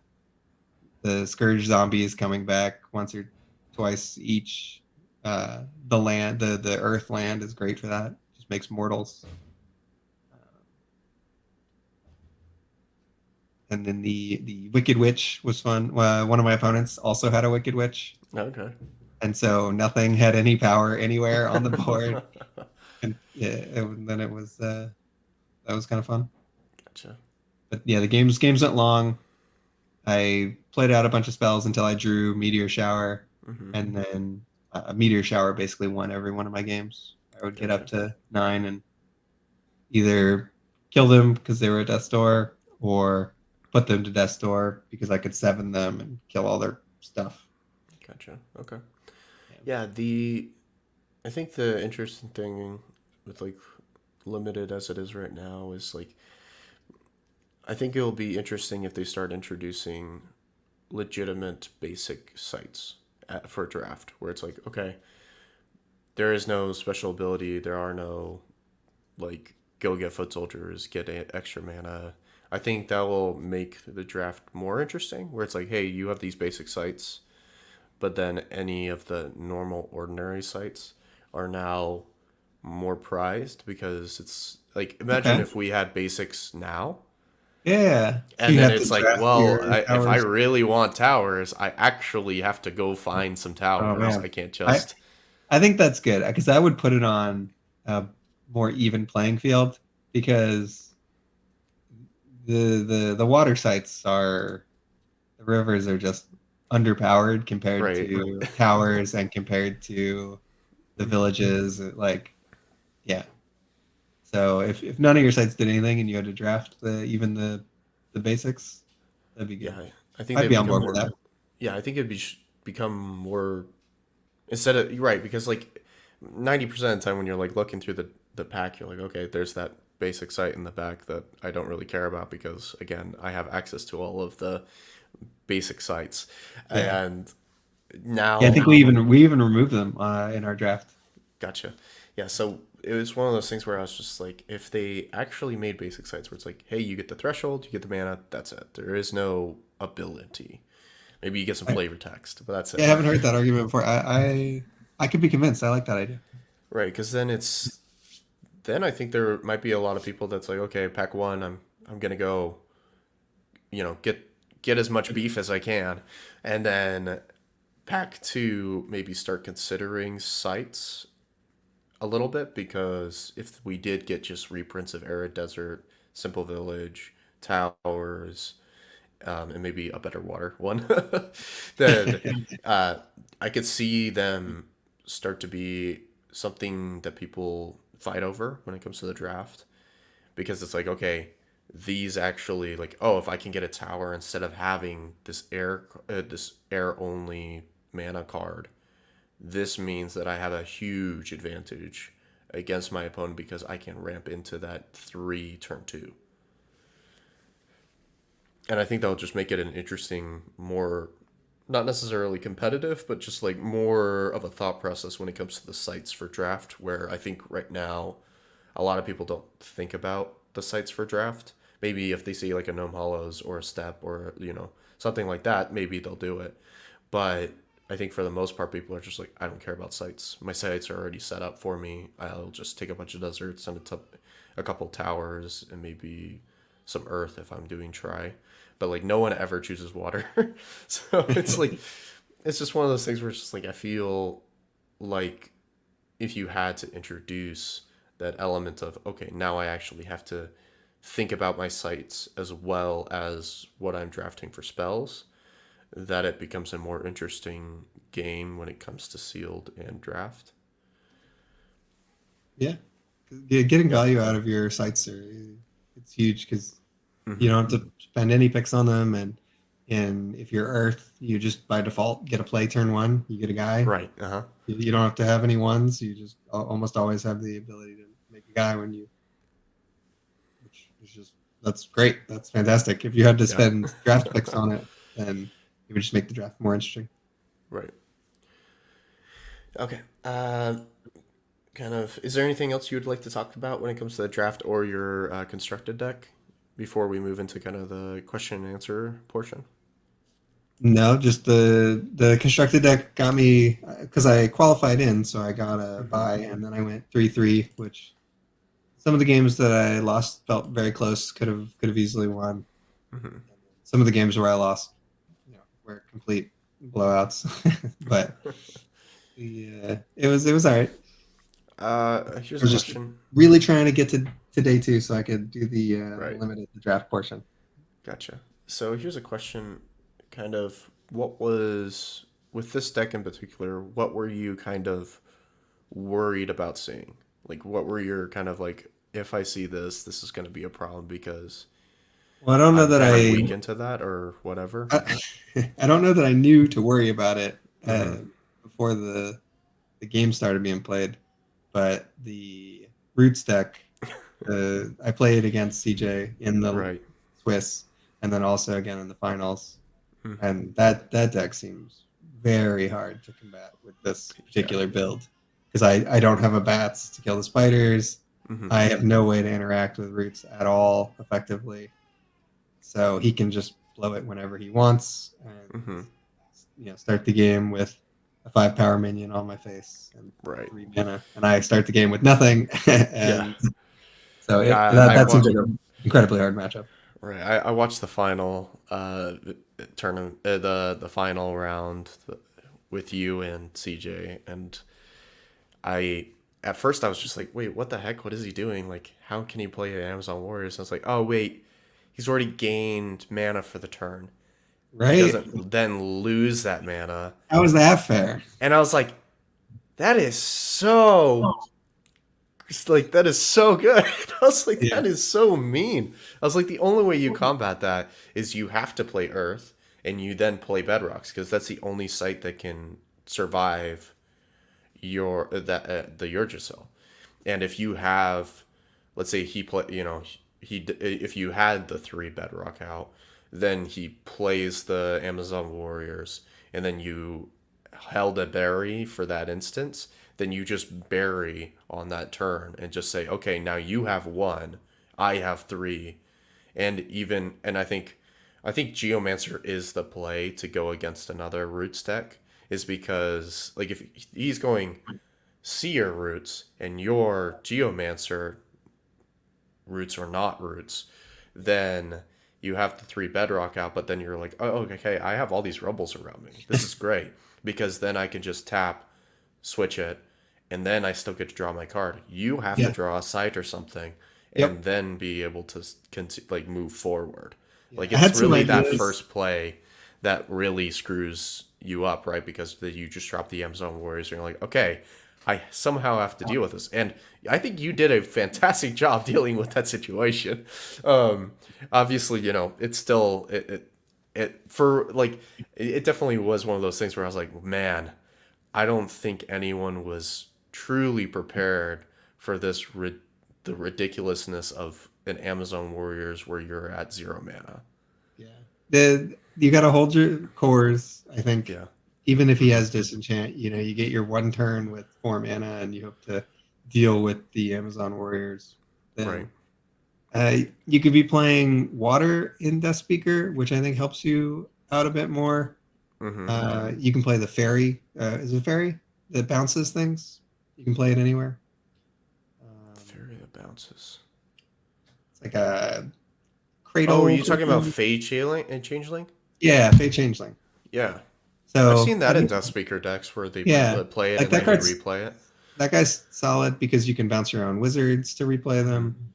scourge zombies coming back once or twice each. The earth land is great for that. Just makes mortals. And then the Wicked Witch was fun. One of my opponents also had a Wicked Witch, Okay. and so nothing had any power anywhere on the board. And yeah, then it was that was kind of fun. Gotcha. But yeah, the games went long. I played out a bunch of spells until I drew Meteor Shower, Mm-hmm. and then Meteor Shower basically won every one of my games. I would get up Gotcha. to 9 and either kill them because they were at death's door, or put them to death's door because I could 7 them and kill all their stuff. Gotcha. Okay. Yeah. Yeah, the I think the interesting thing with like limited as it is right now is like I think it'll be interesting if they start introducing legitimate basic sites for draft where it's like okay, there is no special ability, there are no like go get foot soldiers, get extra mana. I think that will make the draft more interesting where it's like hey, you have these basic sites, but then any of the normal ordinary sites are now more prized because it's like imagine Okay. if we had basics now. Yeah. So And you then have to it's like, draft well, your if I towers. really want towers, I actually have to go find some Oh towers. man. I can't I just. I think that's good because I would put it on a more even playing field because the water sites are the rivers are just underpowered compared Right. to towers and compared to the villages. Like, yeah. So if none of your sites did anything and you had to draft the basics, that'd be good. Yeah, I think I'd they be on become board with more. that. Yeah, I think it'd be become more instead of you're right because like 90% of the time when you're like looking through the pack, you're like, okay, there's that basic site in the back that I don't really care about because again, I have access to all of the basic sites, Yeah. and Yeah, I now think we even removed them in our draft. gotcha. Yeah, so it was one of those things where I was just like, if they actually made basic sites where it's like, hey, you get the threshold, you get the mana, that's it. There is no ability. Maybe you get some I, flavor text, but that's yeah, I it. haven't heard that argument before. I could be convinced. I like that idea. Right, because then I think there might be a lot of people that's like, okay, pack one, I'm gonna go, get as much beef as I can, and then pack two maybe start considering sites a little bit because if we did get just reprints of Arid Desert, Simple Village, Towers, and maybe a better water one, then uh, I could see them start to be something that people fight over when it comes to the draft because it's like, okay, these actually like, oh, if I can get a tower instead of having this air only mana card, this means that I have a huge advantage against my opponent because I can ramp into that 3 turn 2. And I think that'll just make it an interesting, more not necessarily competitive, but just like more of a thought process when it comes to the sites for draft. Where I think right now, a lot of people don't think about the sites for draft. Maybe if they see like a Gnome Hollows or a Step or something like that, maybe they'll do it. But I think for the most part, people are just like, I don't care about sites. My sites are already set up for me. I'll just take a bunch of deserts, send it to a couple towers, and maybe some earth if I'm doing try. But like, no one ever chooses water. So it's like, it's just one of those things where it's just like, I feel like if you had to introduce that element of, okay, now I actually have to think about my sites as well as what I'm drafting for spells, that it becomes a more interesting game when it comes to sealed and draft. Yeah. Getting value out of your sites it's huge because you Mm-hmm. don't have to spend any picks on them, and if you're Earth, you just by default get a play turn one. You get a guy. Right. Uh huh. You don't have to have any ones. You just almost always have the ability to make a guy when you, which is just that's great. That's fantastic. If you had to Yeah. spend draft picks on it, then it would just make the draft more interesting. Right. Okay. Kind of. Is there anything else you would like to talk about when it comes to the draft or your constructed deck before we move into kind of the question and answer portion? No, just the constructed deck got me because I qualified in, so I got a Mm-hmm. buy, and then I went 3-3, which some of the games that I lost felt very close. Could have easily won. Mm-hmm. Some of the games where I lost, were complete blowouts. But yeah, it was all right. Here's I a was just question. really trying to get to day two so I could do the Right. limited the draft portion. Gotcha. So here's a question, kind of what was with this deck in particular, what were you kind of worried about seeing? Like what were your kind of like if I see this, this is going to be a problem because Well, I don't know I'm that kind of weak into that or whatever. I, I don't know that I knew to worry about it Mm-hmm. before the game started being played, but the Roots deck, I played against CJ in the Right. Swiss, and then also again in the finals, Mm-hmm. and that deck seems very hard to combat with this Yeah. particular build because I don't have a bats to kill the spiders. Mm-hmm. I have no way to interact with Roots at all effectively, so he can just blow it whenever he wants and Mm-hmm. start the game with a 5 power minion on my face and Right. 3 mana, and I start the game with nothing. Yeah. And so Yeah. that seems like an incredibly hard matchup. Right. I watched the final tournament, the final round with you and CJ, and I at first I was just like, wait, what the heck? What is he doing? Like, how can he play Amazon Warriors? I was like, oh wait, he's already gained mana for the turn. He Right? doesn't then lose that mana, How is that fair? and I was like, that is so. It's like that is so good. I was like, Yeah. that is so mean. I was like, the only way you combat that is you have to play Earth and you then play Bedrocks because that's the only site that can survive your that the Urgicel. And if you have, let's say he play, if you had the three Bedrock out, then he plays the Amazon Warriors, and then you held a bury for that instance, then you just bury on that turn and just say, okay, now you have one, I have three, and I think Geomancer is the play to go against another roots deck, is because like if he's going seer roots and your Geomancer roots or not roots, then you have the three bedrock out, but then you're like, oh, okay, I have all these rebels around me. This is great because then I can just tap, switch it, and then I still get to draw my card. You have to Yeah. draw a sight or something, Yep. and then be able to like move forward. Yeah. Like I it's had some really that ideas. first play that really screws you up, right? Because you just drop the Amazon Warriors, and you're like, okay, I somehow have to deal with this. And I think you did a fantastic job dealing with that situation. Um, Obviously, it's still it for like it definitely was one of those things where I was like, man, I don't think anyone was truly prepared for the ridiculousness of an Amazon Warriors where you're at zero mana. Yeah. You got to hold your cores. I think Yeah. even if he Hmm. has disenchant, you get your 1 turn with 4 mana, and you hope to deal with the Amazon Warriors. Right. Then you could be playing water in Deathspeaker, which I think helps you out a bit more. Hmm. You can play the fairy. Is it fairy that bounces things? You can play it anywhere. Fairy that bounces. It's like a Oh, are cradle you talking about token. Fade Changeling? Yeah, Fate Changeling. Yeah. I've So seen that in Death Speaker decks where they yeah, play it like and then you replay it. that guy's solid because you can bounce your own wizards to replay Hmm. them.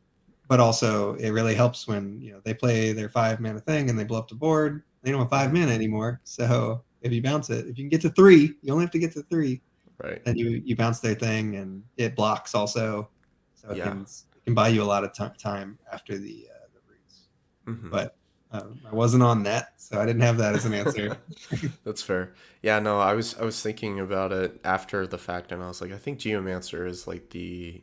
But also, it really helps when they play their 5 mana thing and they blow up the board. They don't have five Hmm. mana anymore. So if you bounce it, if you can get to three, you only have to get to three. Right. Then you bounce their thing, and it blocks also, so Yeah. it can buy you a lot of time after the roots. Hmm. But I wasn't on net, so I didn't have that as an answer. That's fair. Yeah, no, I was thinking about it after the fact, and I was like, I think Geomancer is like the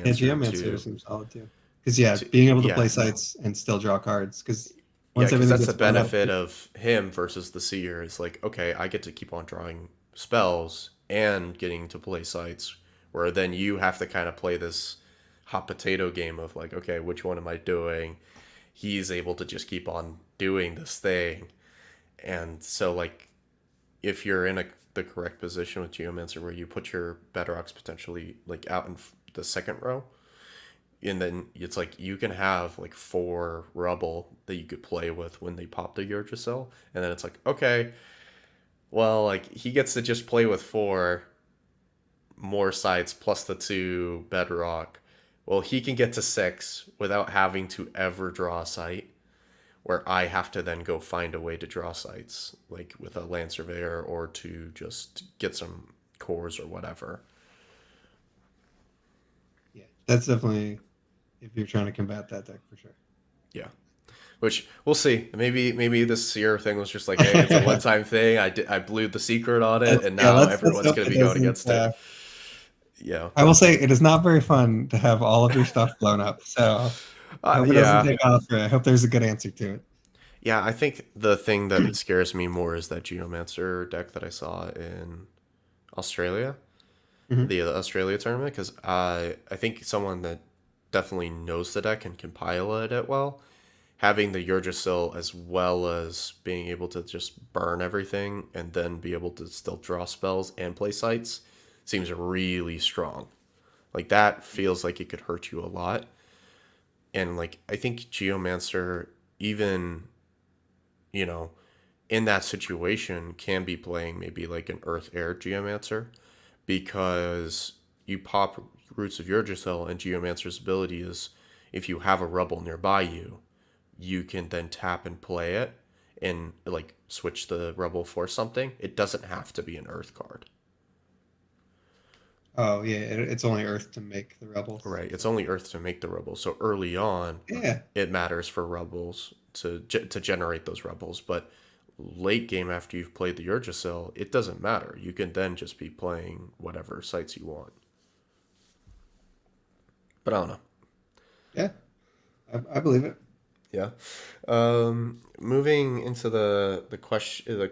Yeah, answer Geomancer to seems solid too. Because yeah, to being able to yeah, play sites and still draw cards. Because yeah, once because everything that's the gets blown up, benefit of him versus the seer. Is like, okay, I get to keep on drawing spells and getting to play sites, where then you have to kind of play this hot potato game of like, okay, which one am I doing? He's able to just keep on doing this thing, and so like if you're in the correct position with Geomancer where you put your Bedrocks potentially like out in the second row, and then it's like you can have like four rubble that you could play with when they pop the Yurgicel, and then it's like, okay, well, like he gets to just play with four more sites plus the two Bedrock. Well, he can get to six without having to ever draw a site, where I have to then go find a way to draw sites, like with a land surveyor or to just get some cores or whatever. yeah, that's definitely if you're trying to combat that deck for sure. Yeah, which we'll see. Maybe this Seer thing was just like, hey, it's a one time thing. I blew the secret on it, and Yeah, now let's everyone's hope gonna it be going doesn't. against it. Yeah, I will say it is not very fun to have all of your stuff blown up. So I hope it doesn't yeah, take off. I hope there's a good answer to it. yeah. I think the thing that scares me more is that Geomancer deck that I saw in Australia, Hmm. the Australia tournament, because I think someone that definitely knows the deck and can pilot it well having the Yggdrasil as well as being able to just burn everything and then be able to still draw spells and play sites seems really strong. Like that feels like it could hurt you a lot. And like I think Geomancer, even, you know, in that situation can be playing maybe like an Earth Air Geomancer because you pop Roots of Yggdrasil, and Geomancer's ability is if you have a Rebel nearby you, you can then tap and play it and like switch the Rebel for something. It doesn't have to be an Earth card. Oh yeah, it's only Earth to make the rebels. Right. It's only Earth to make the Rebels. So early on, Yeah, it matters for Rebels to generate those Rebels, but late game after you've played the Yggdrasil, it doesn't matter. You can then just be playing whatever sites you want. But I don't know. yeah, I believe it. Yeah. Moving into the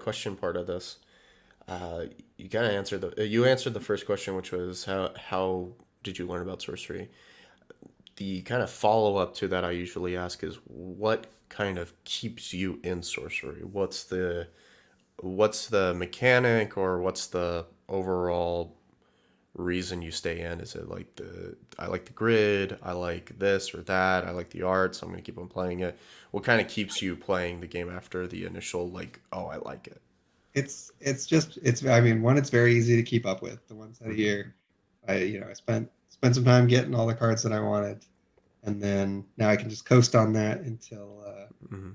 question part of this, you kind of answered you answered the first question, which was how did you learn about sorcery? The kind of follow up to that I usually ask is what kind of keeps you in sorcery? What's the mechanic, or what's the overall reason you stay in? Is it like I like the grid, I like this or that, I like the art, so I'm gonna keep on playing it? What kind of keeps you playing the game after the initial like, oh, I like it? It's just it's. I mean, one, it's very easy to keep up with. The one set a Mm-hmm. year. I spent some time getting all the cards that I wanted, and then now I can just coast on that Mm-hmm.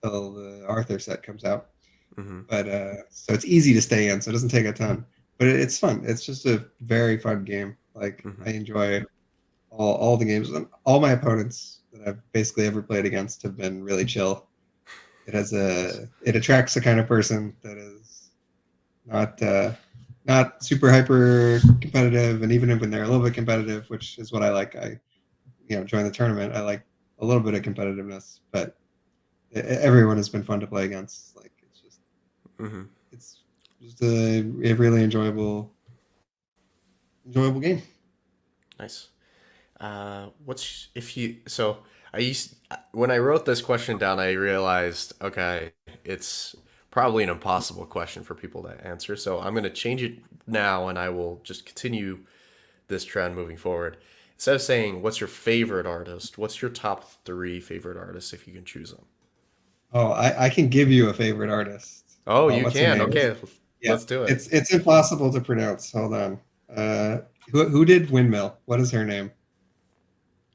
until the Arthur set comes out. Mm-hmm. But so it's easy to stay in, so it doesn't take a ton. But it's fun. It's just a very fun game. Like Mm-hmm. I enjoy all the games. And all my opponents that I've basically ever played against have been really chill. Nice. It attracts the kind of person that is not not super hyper competitive, and even when they're a little bit competitive, which is what I like. Join the tournament. I like a little bit of competitiveness, but everyone has been fun to play against. Like Mm-hmm. it's just a really enjoyable game. Nice. What's if you so I used when I wrote this question down, I realized, okay, it's probably an impossible question for people to answer. So I'm gonna change it now, and I will just continue this trend moving forward. Instead of saying what's your favorite artist, what's your top three favorite artists if you can choose them? Oh, I can give you a favorite artist. Oh, you What's her can. name? Okay, Yeah, let's do it. it's impossible to pronounce. Hold on. Who did Windmill? What is her name?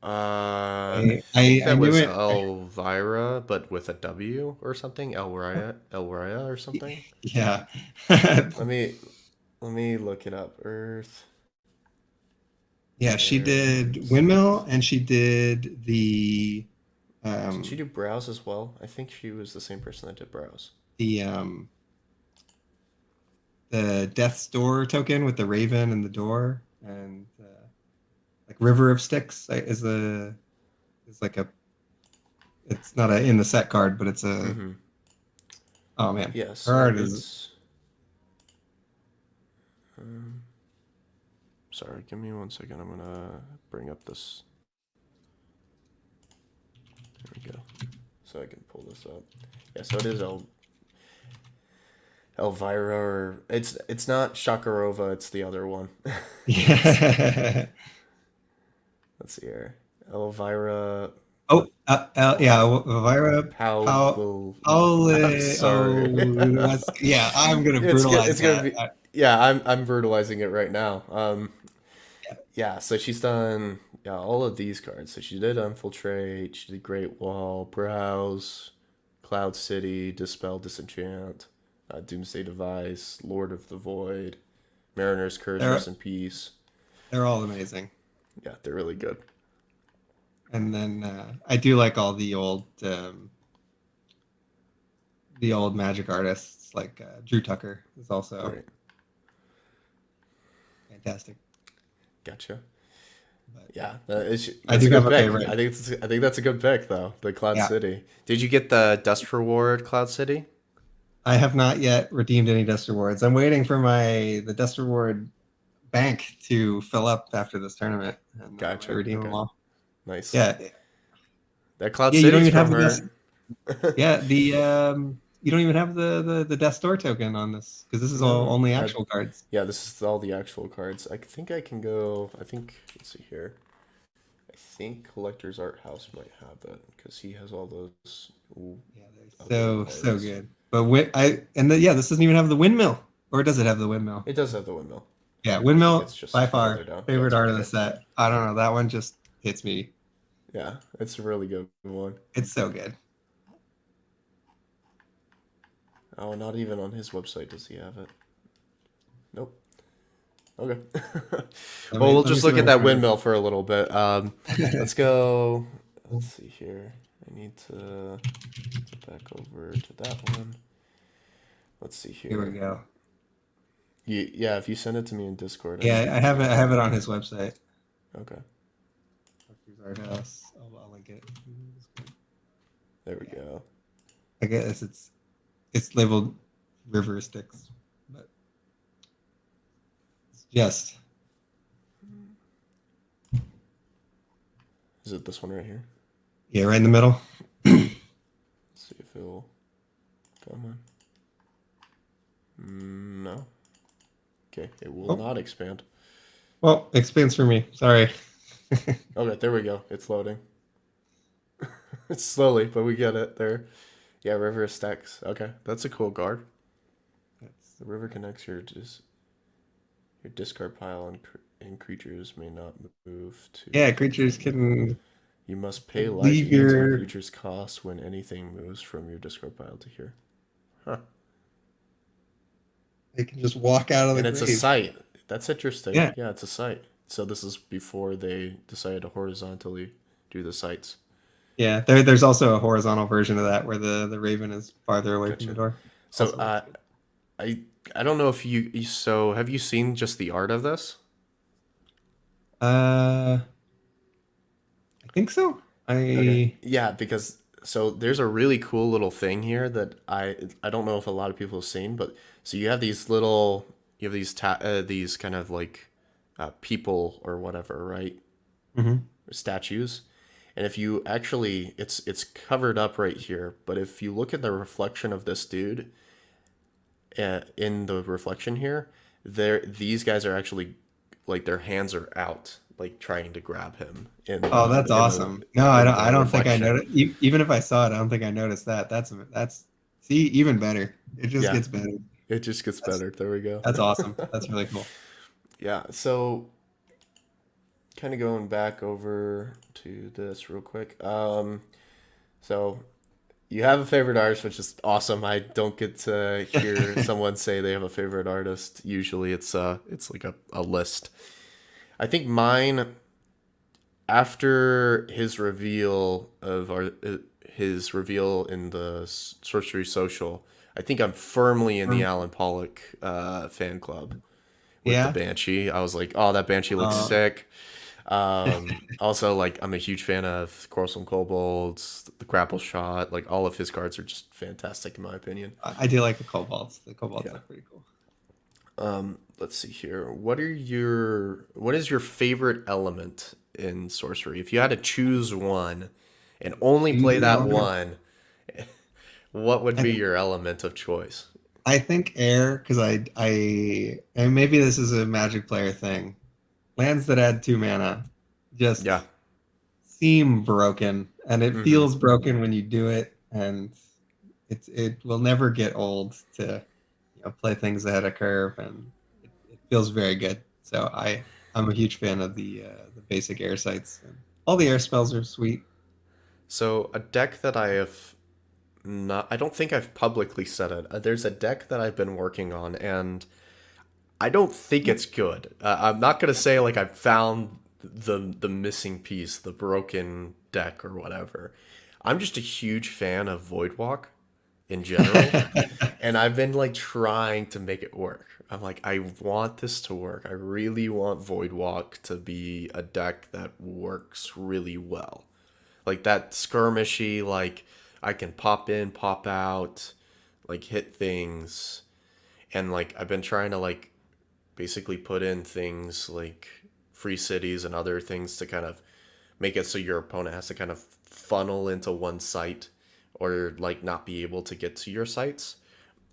I think I that knew was it. Elvira, but with a W or something. Elraya or something. Yeah. Let me let me look it up. Earth Yeah, she did Windmill, artist. and she did Did she um do Browse as well? I think she was the same person that did Browse. the the Death's Door token with the raven and the door, and like River of Sticks is like a, it's not a in the set card, but it's a, Mm-hmm. oh man, Yeah, her so art is, it's. Um, sorry, give me 1 second. I'm gonna bring up this. There we go. So I can pull this up. Yeah, so it is Elvira, or it's not Shakarova. It's the other one. It's yeah. let's see here. Elvira Oh, yeah, Elvira Powell. I'm sorry. Yeah, I'm gonna It's brutalize gonna that. be, yeah. I'm brutalizing it right now. Yeah, Yeah. So she's done, yeah, all of these cards. So she did Infiltrate. She did Great Wall, Browse, Cloud City, Dispel, Disenchant, Doomsday Device, Lord of the Void, Mariner's Curse, they're Rest in Peace. they're all amazing. Yeah, they're really good. And then I do like all the old Magic artists, like Drew Tucker is also Right. fantastic. Gotcha. But Yeah, I that's a do have good a pick. favorite. I think that's a good pick though. The Cloud Yeah, City. Did you get the Dust Reward Cloud City? I have not yet redeemed any Dust Rewards. I'm waiting for the Dust Reward bank to fill up after this tournament, and then I'm gonna Gotcha. redeem them Okay. all. Nice. Yeah, That Cloud Yeah, you don't City's even have from the death. her. Yeah, the you don't even have the death door token on this because this is all No. only actual cards. Yeah, this is all the actual cards. I think I can go. I think. Let's see here. I think Collector's Art House might have it because he has all those Yeah, they're other so cards. good. But yeah, this doesn't even have the windmill, or does it have the windmill? It does have the windmill. Yeah, I think it's windmill by just far further down. Yeah, favorite it's art right of the there. set. I don't know, that one just hits me. Yeah, it's a really good one. It's so good. Oh, not even on his website does he have it. Nope. Okay. Well, we'll Let me just see look if I at can that find windmill for a little bit. Let's it. go. Let's see here. I need to get back over to that one. Let's see Here we here. go. Yeah, if you send it to me in Discord, I Yeah, can I have look it. I at have it. it on his website. Okay, Doctor's Art House. I'll link it. there we Yeah, go. I guess it's labeled River Sticks, but it's just Is it this one right here? yeah, right in the middle. Let's see if it'll come on. No. Okay, it will Oh, not expand. well, expands for me. Sorry. Okay, there we go. It's loading. It's slowly, but we get it there. Yeah, river stacks. Okay, that's a cool guard. That's, The river connects your discard pile, and creatures may not move to yeah, and creatures from. can You must pay life leave equal to the your. creature's cost when anything moves from your discard pile to here. Huh. They can just walk out of the And it's a grave. site. That's interesting. Yeah, Yeah, it's a site. So this is before they decided to horizontally do the sites. yeah. There's also a horizontal version of that where the raven is farther away from the Gotcha. door. So Also looks good. I I don't know if so have you seen just the art of this? I think so. Okay. I Yeah, because so there's a really cool little thing here that I don't know if a lot of people have seen, but so you have these little you have these kind of like people or whatever, right? mhm. Statues. And if you actually it's covered up right here, but if you look at the reflection of this dude in the reflection here, these guys are actually like their hands are out, like trying to grab him Oh, that's in the awesome. No, I in don't. I the don't think I reflection. noticed. Even if I saw it, I don't think I noticed that. That's see even better. It just Yeah, gets better. it just gets That's better. There we go. that's awesome. That's really cool. Yeah, so kind of going back over to this real quick. So you have a favorite artist, which is awesome. I don't get to hear someone say they have a favorite artist. Usually it's like a list. I think mine after his reveal in the Sorcery Social, I think I'm firmly in the Um, Alan Pollock fan club with the yeah. Banshee. I was like, oh, that Banshee looks Uh, sick. Also, like, I'm a huge fan of Corsolan Kobolds, the Grapple Shot. Like, all of his cards are just fantastic in my opinion. I do like the kobolds. The kobolds Yeah. look pretty cool. Let's see here. What is your favorite element in sorcery? If you had to choose one and only play Choose that one. one, what would be I, your element of choice? I think air because I and maybe this is a Magic player thing. Lands that add 2 mana Yeah. just seem broken, and it Mm-hmm. feels broken when you do it, and it will never get old to play things ahead of curve, and it feels very good. So I'm a huge fan of the basic air sites, and all the air spells are sweet. So a deck that I have not, I don't think I've publicly said it. There's a deck that I've been working on, and I don't think it's good. I'm not gonna say like I found the missing piece, the broken deck or whatever. I'm just a huge fan of Voidwalk in general, and I've been like trying to make it work. I'm like, I want this to work. I really want Voidwalk to be a deck that works really well. Like that skirmishy, like I can pop in, pop out, like hit things, and like I've been trying to like basically put in things like free cities and other things to kind of make it so your opponent has to kind of funnel into one site or like not be able to get to your sites.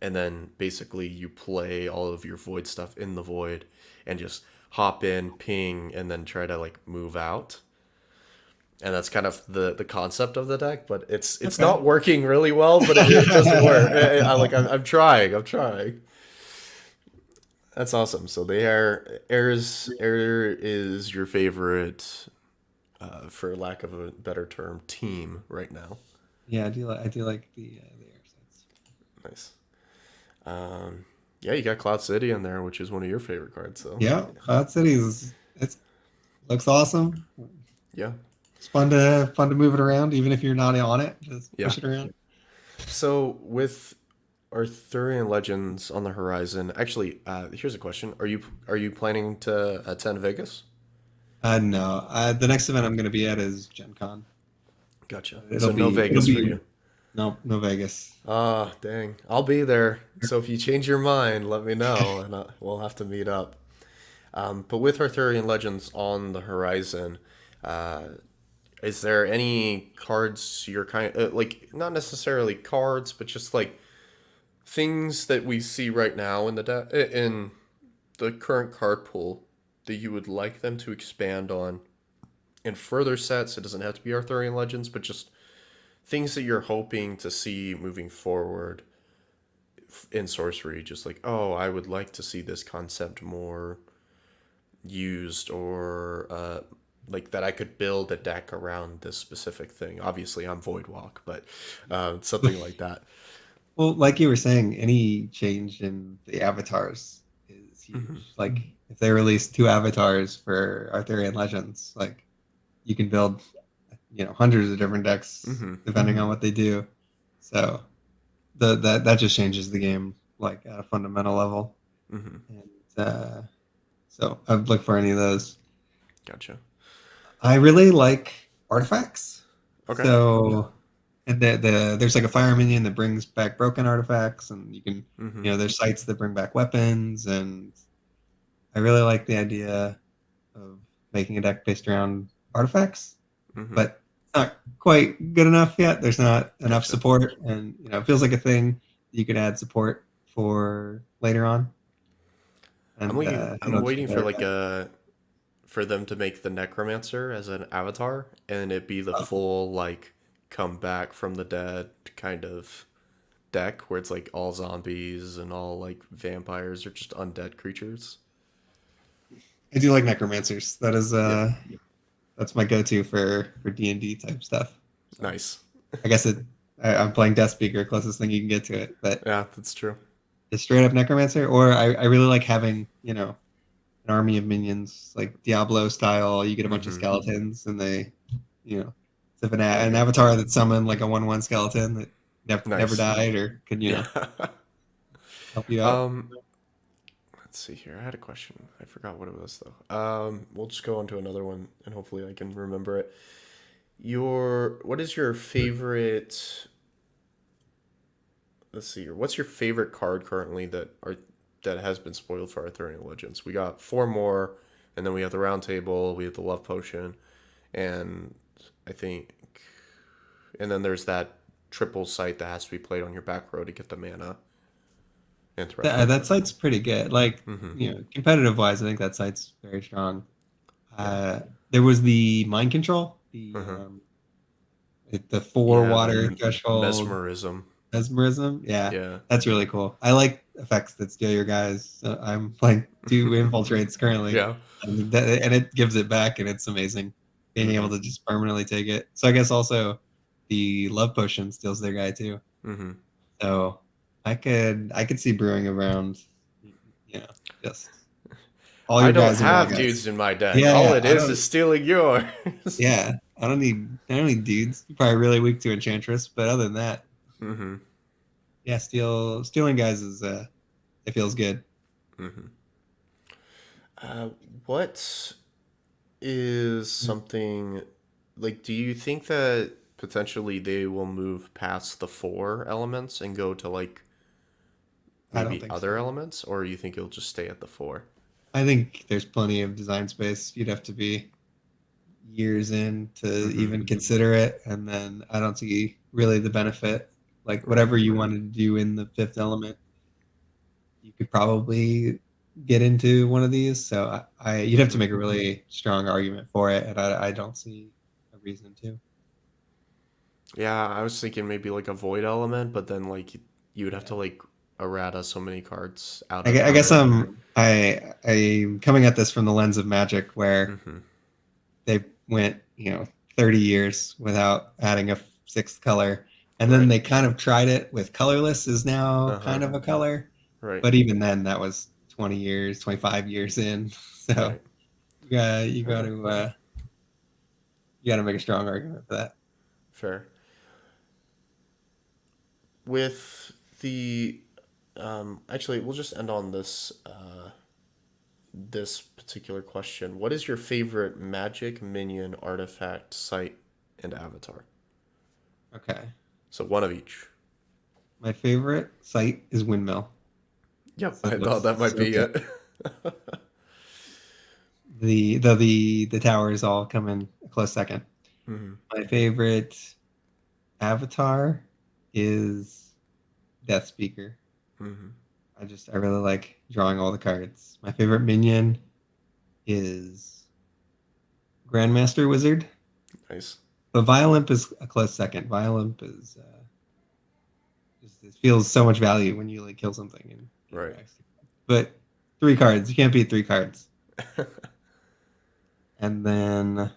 And then basically you play all of your void stuff in the void and just hop in, ping, and then try to like move out. And that's kind of the concept of the deck, but it's Okay. not working really well, but it does work. I'm trying. I'm trying. That's awesome. So they are Air is your favorite, for lack of a better term, team right now. Yeah, I do like the air sites. Nice. Um, yeah, you got Cloud City in there, which is one of your favorite cards. So Yeah, Cloud Cities. It looks awesome. yeah, It's fun to move it around, even if you're not on it. Just yeah. push it around. So with Arthurian Legends on the horizon, actually, here's a question: are you planning to attend Vegas? No, the next event I'm going to be at is Gen Con. Gotcha. It'll So no be it'll Vegas for be you. no Vegas. Ah, dang. I'll be there. So if you change your mind, let me know, and we'll have to meet up. But with Arthurian Legends on the horizon, uh, is there any cards you're like, not necessarily cards, but just like things that we see right now in in the current card pool that you would like them to expand on in further sets? It doesn't have to be Arthurian Legends, but just things that you're hoping to see moving forward in sorcery. Just like, oh, I would like to see this concept more used, or like that I could build a deck around this specific thing. Obviously, I'm Voidwalk, but something like that. Well, like you were saying, any change in the avatars is Hmm. huge. Like if they release two avatars for Arthurian Legends, like you can build, hundreds of different decks Hmm. depending on what they do. So that just changes the game like at a fundamental level. Hmm. And so I'd look for any of those. Gotcha. I really like artifacts. Okay. So and there's like a fire minion that brings back broken artifacts, and you can Hmm. there's sites that bring back weapons, and I really like the idea of making a deck based around artifacts, Hmm. but it's not quite good enough yet. There's not enough Gotcha. support, and it feels like a thing you could add support for later on, I'm and waiting. who I'm knows waiting for where like that. a for them to make the Necromancer as an avatar, and it be the Oh, full like come back from the dead kind of deck where it's like all zombies and all like vampires or just undead creatures. I do like necromancers. Yeah. That's my go-to for D&D type stuff. So Nice. I guess I'm playing Deathspeaker, closest thing you can get to it, but Yeah, that's true. just straight up necromancer. Or I really like having an army of minions like Diablo style. You get a bunch of Mm-hmm. skeletons, and they you know it's if an avatar that summoned like a 1/1 skeleton that never Nice. died or could Yeah. help you out. um, let's see here. I had a question. I forgot what it was though. We'll just go on to another one, and hopefully I can remember it. What is your favorite? Let's see here. What's your favorite card currently that has been spoiled for Arthurian Legends? We got four more, and then we have the Round Table. We have the Love Potion, and I think, and then there's that triple site that has to be played on your back row to get the mana and threat. That site's pretty good. Like Mm-hmm. competitive wise, I think that site's very strong. Yeah. Uh, there was the mind control, Uh-huh. the four Yeah, the water threshold mesmerism. mesmerism. Yeah, Yeah. that's really cool. I like effects that steal your guys. So I'm playing two infiltrates currently, Yeah. and it gives it back, and it's amazing being Mm-hmm. able to just permanently take it. So I guess also the love potion steals their guy too. Mm-hmm. So I could see brewing around, you know, just all I your don't guys are my have guys. dudes in my deck. Yeah, All yeah. it is stealing yours. Yeah. I don't need dudes. You're probably really weak to Enchantress, but other than that, Mm-hmm. yeah, stealing guys is it feels good. Mm-hmm. Uh, what is something like? Do you think that potentially they will move past the four elements and go to like I don't maybe think other so. elements, or you think it'll just stay at the four? I think there's plenty of design space. You'd have to be years in to Mm-hmm. even consider it, and then I don't see really the benefit. Like Right. whatever you wanted to do in the fifth element, you could probably get into one of these. So you'd have to Mm-hmm. make a really strong argument for it, and I don't see a reason to. Yeah, I was thinking maybe like a void element, but then like you would have Yeah. to like errata so many cards out I of guess it. I'm coming at this from the lens of Magic, where Mm-hmm. they went 30 years without adding a sixth color, and then Right. they kind of tried it with colorless is now Uh-huh. kind of a color, Right. but even then that was 20 years, 25 years in. So Right. you got Fair. to you got to make a strong argument for that. Fair. With the actually, we'll just end on this particular question. What is your favorite magic minion artifact site and avatar? Okay. So one of each. My favorite site is Windmill. Yep, This I thought looks that might so be good. it. The towers all come in a close second. Hmm. My favorite avatar is Deathspeaker. Hmm. I really like drawing all the cards. My favorite minion is Grandmaster Wizard, Nice. but Violent is a close second. Violent is just it feels so much value when you like kill something and get it Right. back. But three cards, you can't beat three cards. And then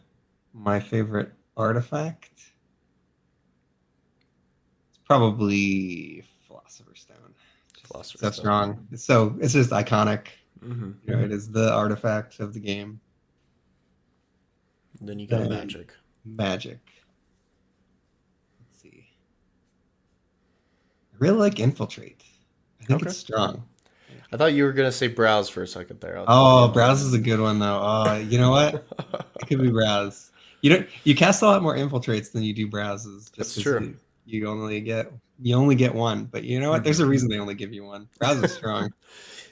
my favorite artifact is probably Philosopher's Stone. Just Philosopher's so Stone. strong. It's just iconic. Hmm. It is the artifact of the game. Then you got Then magic. Magic. Let's see. I really like Infiltrate. I think Okay. it's strong. I thought you were gonna say browse for a second there. At the Oh, end of Browse is a good one though. Oh, you know what? it. It could be Browse. You cast a lot more infiltrates than you do browses just That's because true. you only get one. But you know what? There's Hmm. a reason they only give you one. Browse is strong.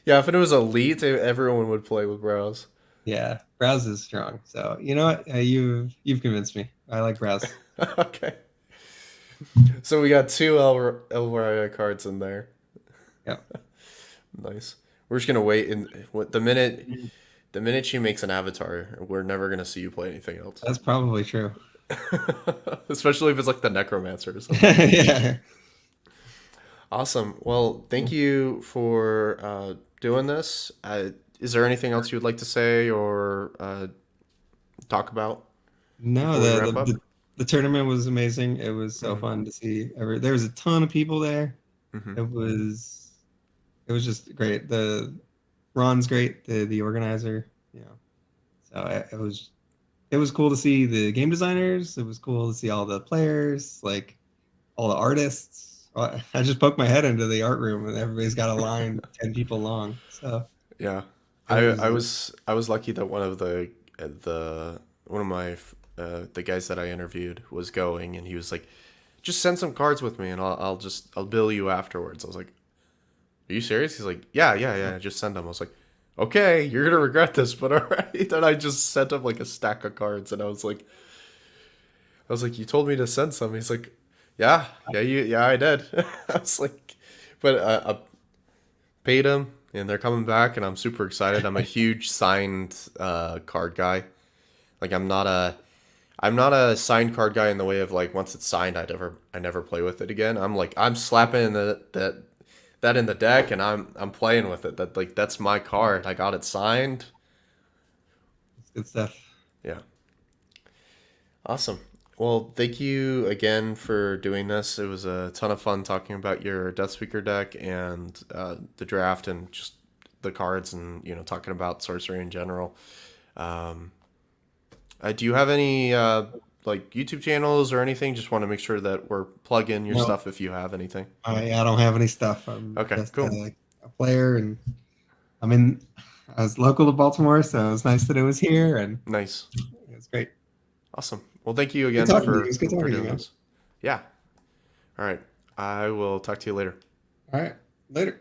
Yeah, if it was elite, everyone would play with browse. Yeah, Browse is strong. So you know what? You've convinced me. I like Browse. Okay. So we got two Elvira cards in there. Yeah. Nice. We're just gonna wait and the minute she makes an avatar, we're never gonna see you play anything else. That's probably true. Especially if it's like the necromancer or something. Yeah. Awesome. Well, thank you for doing this. Is there anything else you would like to say or talk about No, before we wrap up? the tournament was amazing. It was so Hmm. fun to see. There was a ton of people there. Hmm. It was it was just great. The Ron's great, the organizer. So it was cool to see the game designers. It was cool to see all the players, like all the artists. I just poked my head into the art room, and everybody's got a line 10 people long. So Yeah, it I was was I was lucky that the one of my the guys that I interviewed was going, and he was like, "Just send some cards with me, and I'll bill you afterwards." I was like, "Are you serious?" He's like, "Yeah, yeah, yeah. Just send them." I was like, "Okay, you're gonna regret this, but all right." And I just sent him like a stack of cards, and I was like, "You told me to send some." He's like, "Yeah, yeah, yeah, I did." I was like, "But I paid him, and they're coming back, and I'm super excited. I'm a huge signed card guy. Like I'm not a signed card guy in the way of like once it's signed, I never play with it again. I'm slapping that in the deck, and I'm playing with it. That's my card. I got it signed. it's good stuff. Yeah, awesome. Well, thank you again for doing this. It was a ton of fun talking about your Deathspeaker deck and the draft and just the cards and talking about sorcery in general. Um, do you have any like YouTube channels or anything? Just want to make sure that we're plugging your No, stuff if you have anything. I don't have any stuff. I'm Okay, just cool. a player, and I'm in. I was local to Baltimore, so it was nice that it was here, and Nice. it was great. Awesome. Well, thank you Good again talking to you. It for was good talking for to you, doing man. this. Yeah. All right. I will talk to you later. All right, later.